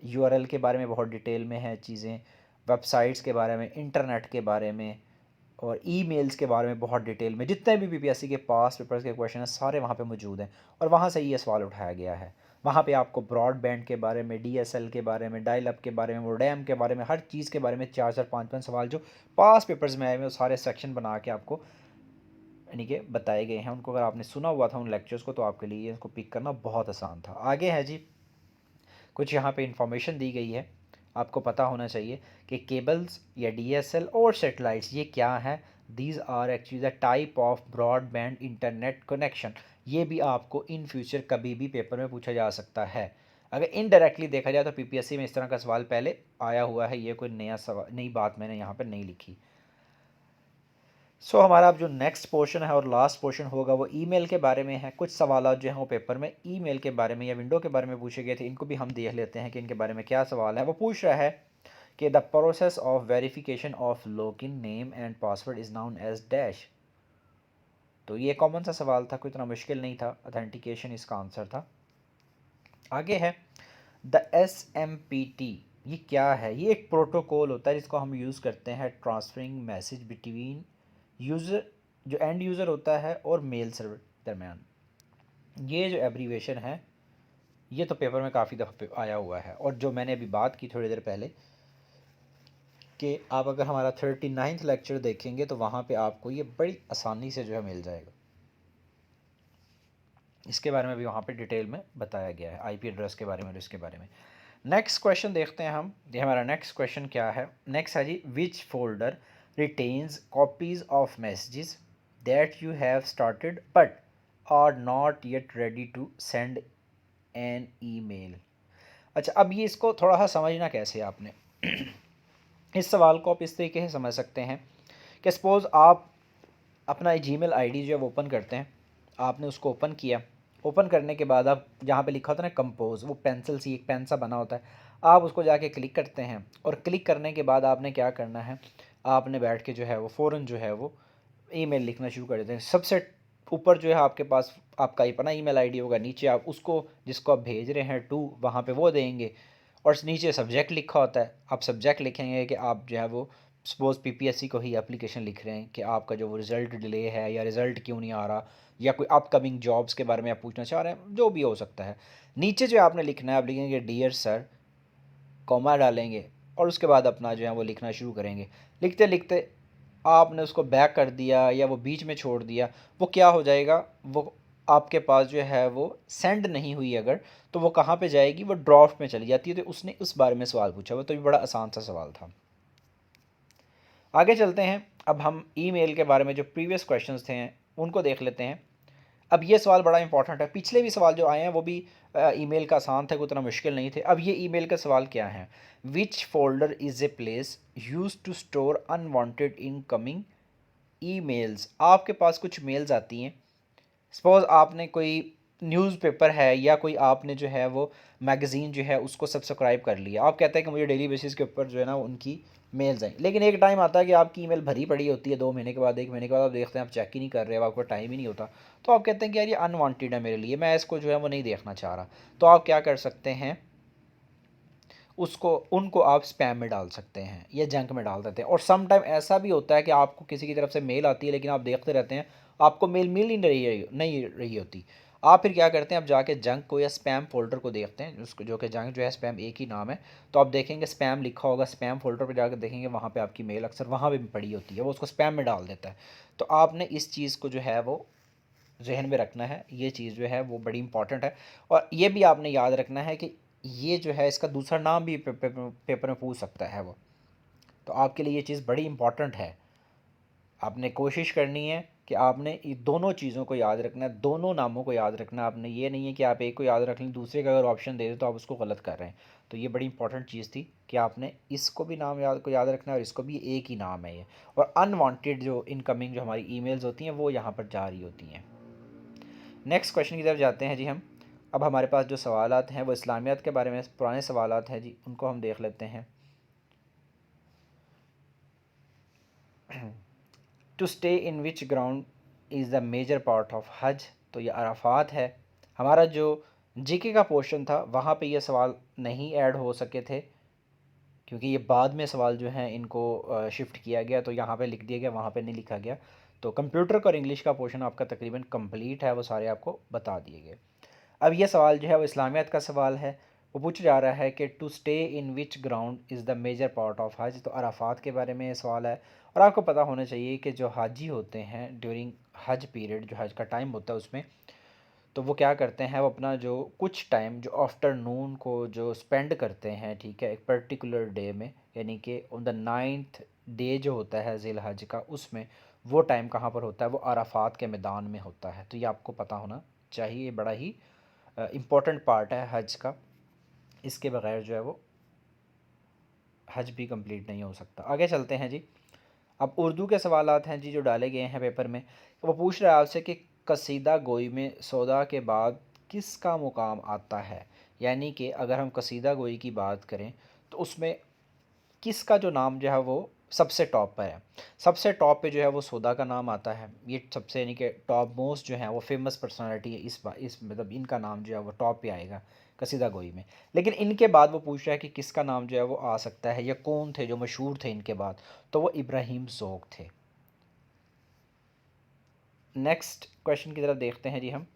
यूआरएल के बारे में बहुत डिटेल में है चीज़ें, वेबसाइट्स के बारे में, इंटरनेट के बारे में और ईमेल्स के बारे में बहुत डिटेल में। जितने भी बीपीएससी के पास पेपर्स के क्वेश्चन हैं सारे वहाँ पे मौजूद हैं और वहाँ से ये सवाल उठाया गया है। वहाँ पे आपको ब्रॉडबैंड के बारे में, डीएसएल के बारे में, डायल अप के बारे में, मोडेम के बारे में, हर चीज़ के बारे में 4-4 5-5 सवाल जो पास पेपर्स में आए हुए वो सारे सेक्शन बना के आपको यानी कि बताए गए हैं। उनको अगर आपने सुना हुआ था उन लेक्चर्स को तो आपके लिए इसको पिक करना बहुत आसान था। आगे है जी कुछ यहाँ पे इंफॉर्मेशन दी गई है, आपको पता होना चाहिए कि केबल्स या डीएसएल और सेटेलाइट्स ये क्या है। These are actually the type of broadband internet connection. ये भी आपको इन फ्यूचर कभी भी पेपर में पूछा जा सकता है। अगर इनडायरेक्टली देखा जाए तो पीपीएससी में इस तरह का सवाल पहले आया हुआ है, ये कोई नया सवाल नई बात मैंने यहाँ पर नहीं लिखी। हमारा अब जो नेक्स्ट पोर्शन है और लास्ट पोर्शन होगा वो ईमेल के बारे में है। कुछ सवाल जो हैं वो पेपर में ईमेल के बारे में या विंडो के बारे में पूछे गए थे, इनको भी हम देख लेते हैं कि इनके बारे में क्या सवाल है। वो पूछ रहा है कि the process of verification of login name and password is known as dash. तो ये कॉमन सा सवाल था, कोई इतना मुश्किल नहीं था, अथेंटिकेशन इसका आंसर था। आगे है द SMPT, ये क्या है, ये एक प्रोटोकॉल होता है जिसको हम यूज़ करते हैं ट्रांसफरिंग मैसेज बिटवीन यूज़र, जो एंड यूज़र होता है, और मेल सर्वर दरमियान। ये जो एब्रीवेशन है ये तो पेपर में काफ़ी दफ़ा आया हुआ है और जो मैंने अभी बात की थोड़ी देर पहले कि आप अगर हमारा 39th लेक्चर देखेंगे तो वहाँ पे आपको ये बड़ी आसानी से जो है मिल जाएगा। इसके बारे में भी वहाँ पे डिटेल में बताया गया है, आईपी एड्रेस के बारे में और इसके बारे में। नेक्स्ट क्वेश्चन देखते हैं हम, ये हमारा नेक्स्ट क्वेश्चन क्या है। नेक्स्ट है जी which folder retains copies of messages that you have started but are not yet ready to send an email. अच्छा, अब ये इसको थोड़ा सा समझना कैसे आपने इस सवाल को आप इस तरीके से समझ सकते हैं कि सपोज़ आप अपना जीमेल आईडी जो है वो ओपन करते हैं, आपने उसको ओपन किया, ओपन करने के बाद आप जहाँ पे लिखा होता है ना कंपोज, वो पेंसिल सी एक पेन सा बना होता है, आप उसको जाके क्लिक करते हैं और क्लिक करने के बाद आपने क्या करना है, आपने बैठ के जो है वो फ़ौरन जो है वो ईमेल लिखना शुरू कर देते हैं। सबसे ऊपर जो है आपके पास आपका अपना ईमेल आईडी होगा, नीचे आप उसको जिसको आप भेज रहे हैं टू वहाँ पे वो देंगे और नीचे सब्जेक्ट लिखा होता है, आप सब्जेक्ट लिखेंगे कि आप जो है वो सपोज़ पीपीएससी को ही एप्लीकेशन लिख रहे हैं कि आपका जो वो रिज़ल्ट डिले है या रिज़ल्ट क्यों नहीं आ रहा या कोई अपकमिंग जॉब्स के बारे में आप पूछना चाह रहे हैं, जो भी हो सकता है। नीचे जो आपने लिखना है आप लिखेंगे डियर सर, कॉमा डालेंगे और उसके बाद अपना जो है वो लिखना शुरू करेंगे। लिखते लिखते आपने उसको बैक कर दिया या वो बीच में छोड़ दिया, वो क्या हो जाएगा, वो आपके पास जो है वो सेंड नहीं हुई अगर, तो वो कहाँ पे जाएगी, वो ड्राफ्ट में चली जाती है। तो उसने उस बारे में सवाल पूछा हुआ, तो ये बड़ा आसान सा सवाल था। आगे चलते हैं, अब हम ईमेल के बारे में जो प्रीवियस क्वेश्चंस थे उनको देख लेते हैं। अब ये सवाल बड़ा इंपॉर्टेंट है, पिछले भी सवाल जो आए हैं वो भी ईमेल का आसान थे, उतना मुश्किल नहीं थे। अब ये ईमेल का सवाल क्या है, which folder is a place use to store unwanted incoming emails. आपके पास कुछ मेल्स आती हैं, सपोज़ आपने कोई न्यूज़पेपर है या कोई आपने जो है वो मैगज़ीन जो है उसको सब्सक्राइब कर लिया, आप कहते हैं कि मुझे डेली बेसिस के ऊपर जो है ना उनकी मेल्स आएँ, लेकिन एक टाइम आता है कि आपकी ईमेल भरी पड़ी होती है, 2 महीने के बाद 1 महीने के बाद आप देखते हैं आप चेक ही नहीं कर रहे हो, आपको टाइम ही नहीं होता, तो आप कहते हैं कि यार ये अनवांटेड है मेरे लिए, मैं इसको जो है वो नहीं देखना चाह रहा। तो आप क्या कर सकते हैं, उसको उनको आप स्पैम में डाल सकते हैं या जंक में डाल देते हैं। और सम टाइम ऐसा भी होता है कि आपको किसी की तरफ से मेल आती है लेकिन आप देखते रहते हैं आपको मेल मिल ही नहीं रही होती। आप फिर क्या करते हैं, आप जाके जंक को या स्पैम फ़ोल्डर को देखते हैं, उसको जो कि जंक जो है स्पैम एक ही नाम है। तो आप देखेंगे स्पैम लिखा होगा, स्पैम फ़ोल्डर पे जाकर देखेंगे वहाँ पे आपकी मेल अक्सर वहाँ पे भी पड़ी होती है, वो उसको स्पैम में डाल देता है। तो आपने इस चीज़ को जो है वो जहन में रखना है, ये चीज़ जो है वो बड़ी इंपॉर्टेंट है। और ये भी आपने याद रखना है कि ये जो है इसका दूसरा नाम भी पेपर में पूछ सकता है वो। तो आपके लिए ये चीज़ बड़ी इंपॉर्टेंट है। आपने कोशिश करनी है कि आपने ये दोनों चीज़ों को याद रखना है, दोनों नामों को याद रखना है आपने। ये नहीं है कि आप एक को याद रख लें, दूसरे का अगर ऑप्शन दे दें तो आप उसको गलत कर रहे हैं। तो ये बड़ी इंपॉर्टेंट चीज़ थी कि आपने इसको भी नाम याद रखना है और इसको भी एक ही नाम है ये। और अनवांटेड जो इनकमिंग जो हमारी ईमेल्स होती हैं वो यहाँ पर जा रही होती हैं। नेक्स्ट क्वेश्चन की तरफ जाते हैं जी हम। अब हमारे पास जो सवालात हैं वो इस्लामियात के बारे में पुराने सवालात हैं जी, उनको हम देख लेते हैं। To stay in which ground is the major part of Hajj. तो ये अराफात है। हमारा जो जीके का पोर्शन था वहाँ पे ये सवाल नहीं ऐड हो सके थे क्योंकि ये बाद में सवाल जो हैं इनको शिफ्ट किया गया, तो यहाँ पे लिख दिया गया, वहाँ पे नहीं लिखा गया। तो कंप्यूटर का और इंग्लिश का पोर्शन आपका तकरीबन कंप्लीट है, वो सारे आपको बता दिए गए। अब ये सवाल जो है वो इस्लामियत का सवाल है। वो पूछा जा रहा है कि to stay in which ground is the major part of Hajj. तो अराफात के बारे में ये सवाल है। और आपको पता होना चाहिए कि जो हाजी होते हैं ड्यूरिंग हज पीरियड, जो हज का टाइम होता है उसमें, तो वो क्या करते हैं, वो अपना जो कुछ टाइम जो आफ्टरनून को जो स्पेंड करते हैं, ठीक है, एक पर्टिकुलर डे में, यानी कि ऑन द 9th डे जो होता है ज़िल हज का, उसमें वो टाइम कहाँ पर होता है, वो अराफात के मैदान में होता है। तो ये आपको पता होना चाहिए, ये बड़ा ही इम्पोर्टेंट पार्ट है हज का। इसके बगैर जो है वो हज भी कंप्लीट नहीं हो सकता। आगे चलते हैं जी। अब उर्दू के सवालात हैं जी जो डाले गए हैं पेपर में। वो पूछ रहा है आपसे कि कसीदा गोई में सौदा के बाद किसका मुकाम आता है। यानी कि अगर हम कसीदा गोई की बात करें तो उसमें किसका जो नाम जो है वो सबसे टॉप पर है। सबसे टॉप पे जो है वो सौदा का नाम आता है। ये सबसे यानी कि टॉप मोस्ट जो है वो फेमस पर्सनालिटी है, इस मतलब इनका नाम जो है वो टॉप पे आएगा कसीदा गोई में। लेकिन इनके बाद वो पूछ रहा है कि किसका नाम जो है वो आ सकता है या कौन थे जो मशहूर थे इनके बाद। तो वो इब्राहिम ज़ौक़ थे। नेक्स्ट क्वेश्चन की तरफ देखते हैं जी हम।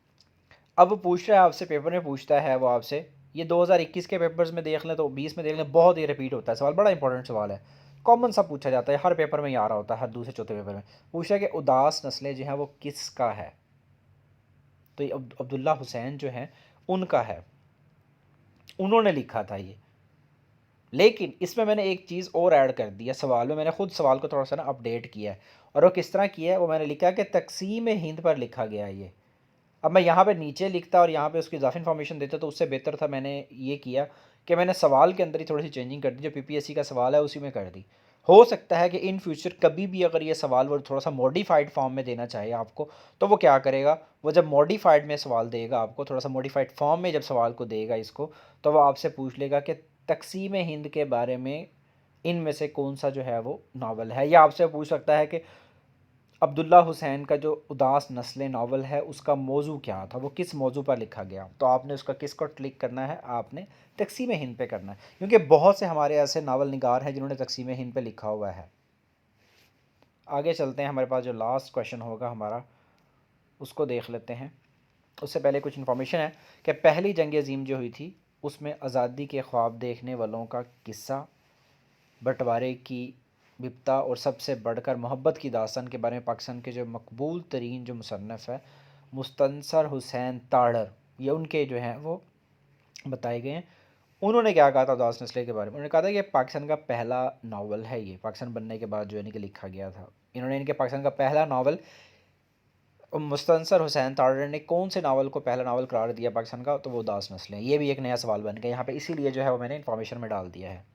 अब वो पूछ रहा है आपसे, पेपर में पूछता है वो आपसे, ये 2021 के पेपर्स में देख लें तो 20 में देख लें, बहुत ही रिपीट होता है सवाल, बड़ा इंपॉर्टेंट सवाल है, कॉमन सा पूछा जाता है, हर पेपर में ही आ रहा होता है, हर दूसरे चौथे पेपर में पूछा है कि उदास नस्लें जो हैं वो किसका है। तो ये अब्दुल्ला हुसैन जो हैं उनका है, उन्होंने लिखा था ये। लेकिन इसमें मैंने एक चीज़ और ऐड कर दी है सवाल में, मैंने खुद सवाल को थोड़ा सा ना अपडेट किया है। और वो किस तरह किया है, वो मैंने लिखा कि तकसीम हिंद पर लिखा गया है ये। अब मैं यहाँ पे नीचे लिखता और यहाँ पे उसकी इजाफी इन्फॉर्मेशन देता तो उससे बेहतर था। मैंने ये किया कि मैंने सवाल के अंदर ही थोड़ी सी चेंजिंग कर दी, जो पीपीएससी का सवाल है उसी में कर दी। हो सकता है कि इन फ्यूचर कभी भी अगर ये सवाल वो थोड़ा सा मॉडिफाइड फॉर्म में देना चाहे आपको, तो वो क्या करेगा, वो जब मॉडिफाइड में सवाल देगा आपको, थोड़ा सा मॉडिफाइड फॉर्म में जब सवाल को देगा इसको, तो वो आपसे पूछ लेगा कि तकसीम हिंद के बारे में इनमें से कौन सा जो है वो नावल है। या आपसे पूछ सकता है कि अब्दुल्ला हुसैन का जो उदास नस्लें नावल है उसका मौजू क्या था, वो किस मौजू पर लिखा गया। तो आपने उसका किसको क्लिक करना है, आपने तकसीम हिंद पे करना है, क्योंकि बहुत से हमारे ऐसे नावल निगार हैं जिन्होंने तकसीम हिंद पे लिखा हुआ है। आगे चलते हैं, हमारे पास जो लास्ट क्वेश्चन होगा हमारा उसको देख लेते हैं। उससे पहले कुछ इन्फॉर्मेशन है कि पहली जंग अजीम जो हुई थी उसमें आज़ादी के ख्वाब देखने वालों का किस्सा, बंटवारे की विपता और सबसे बढ़कर मोहब्बत की दास्तान के बारे में पाकिस्तान के जो मकबूल तरीन जो मुसन्नफ़ है मुस्तनसर हुसैन ताड़र, ये उनके जो हैं वो बताए गए हैं। उन्होंने क्या कहा था उदास नस्लें के बारे में, उन्होंने कहा था कि पाकिस्तान का पहला नावल है ये, पाकिस्तान बनने के बाद जो है इनके लिखा गया था। इन्होंने इनके पाकिस्तान का पहला नावल, मुस्तनसर हुसैन ताड़र ने कौन से नावल को पहला नावल करार दिया पाकिस्तान का, तो वो उदास नस्लें। ये भी एक नया सवाल बन गया यहाँ पे, इसीलिए जो है वो मैंने इन्फॉर्मेशन में डाल दिया है।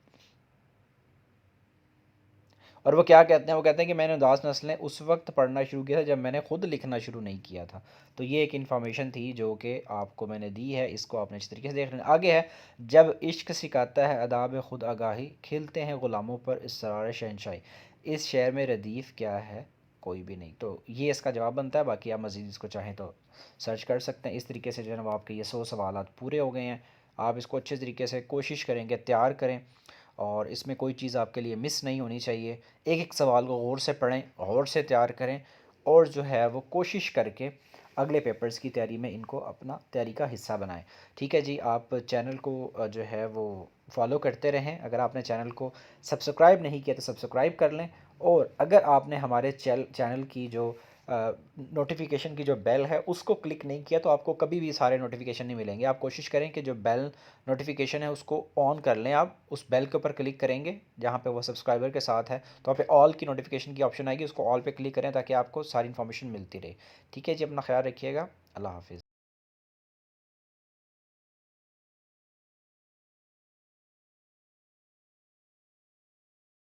और वो क्या कहते हैं, वो कहते हैं कि मैंने उदास नस्लें उस वक्त पढ़ना शुरू किया था जब मैंने खुद लिखना शुरू नहीं किया था। तो ये एक इन्फॉर्मेशन थी जो कि आपको मैंने दी है, इसको आपने इस तरीके से देख लेना। आगे है, जब इश्क सिखाता है अदाब खुद आगाही, खिलते हैं ग़ुलामों पर इसरार शहनशाही, इस शेर में रदीफ़ क्या है, कोई भी नहीं। तो ये इसका जवाब बनता है। बाकी आप मज़ीद इसको चाहें तो सर्च कर सकते हैं। इस तरीके से जो है ना वो आपके ये 100 सवाल पूरे हो गए हैं। आप इसको अच्छे तरीके से कोशिश करेंगे तैयार करें, और इसमें कोई चीज़ आपके लिए मिस नहीं होनी चाहिए। एक एक सवाल को गौर से पढ़ें, गौर से तैयार करें, और जो है वो कोशिश करके अगले पेपर्स की तैयारी में इनको अपना तैयारी का हिस्सा बनाएं। ठीक है जी, आप चैनल को जो है वो फॉलो करते रहें। अगर आपने चैनल को सब्सक्राइब नहीं किया तो सब्सक्राइब कर लें, और अगर आपने हमारे चैनल की जो नोटिफिकेशन की जो बेल है उसको क्लिक नहीं किया तो आपको कभी भी सारे नोटिफिकेशन नहीं मिलेंगे। आप कोशिश करें कि जो बेल नोटिफिकेशन है उसको ऑन कर लें। आप उस बेल के ऊपर क्लिक करेंगे जहाँ पे वो सब्सक्राइबर के साथ है, तो वहाँ पे ऑल की नोटिफिकेशन की ऑप्शन आएगी, उसको ऑल पे क्लिक करें ताकि आपको सारी इन्फॉर्मेशन मिलती रहे। ठीक है जी, अपना ख्याल रखिएगा। अल्लाह हाफिज़।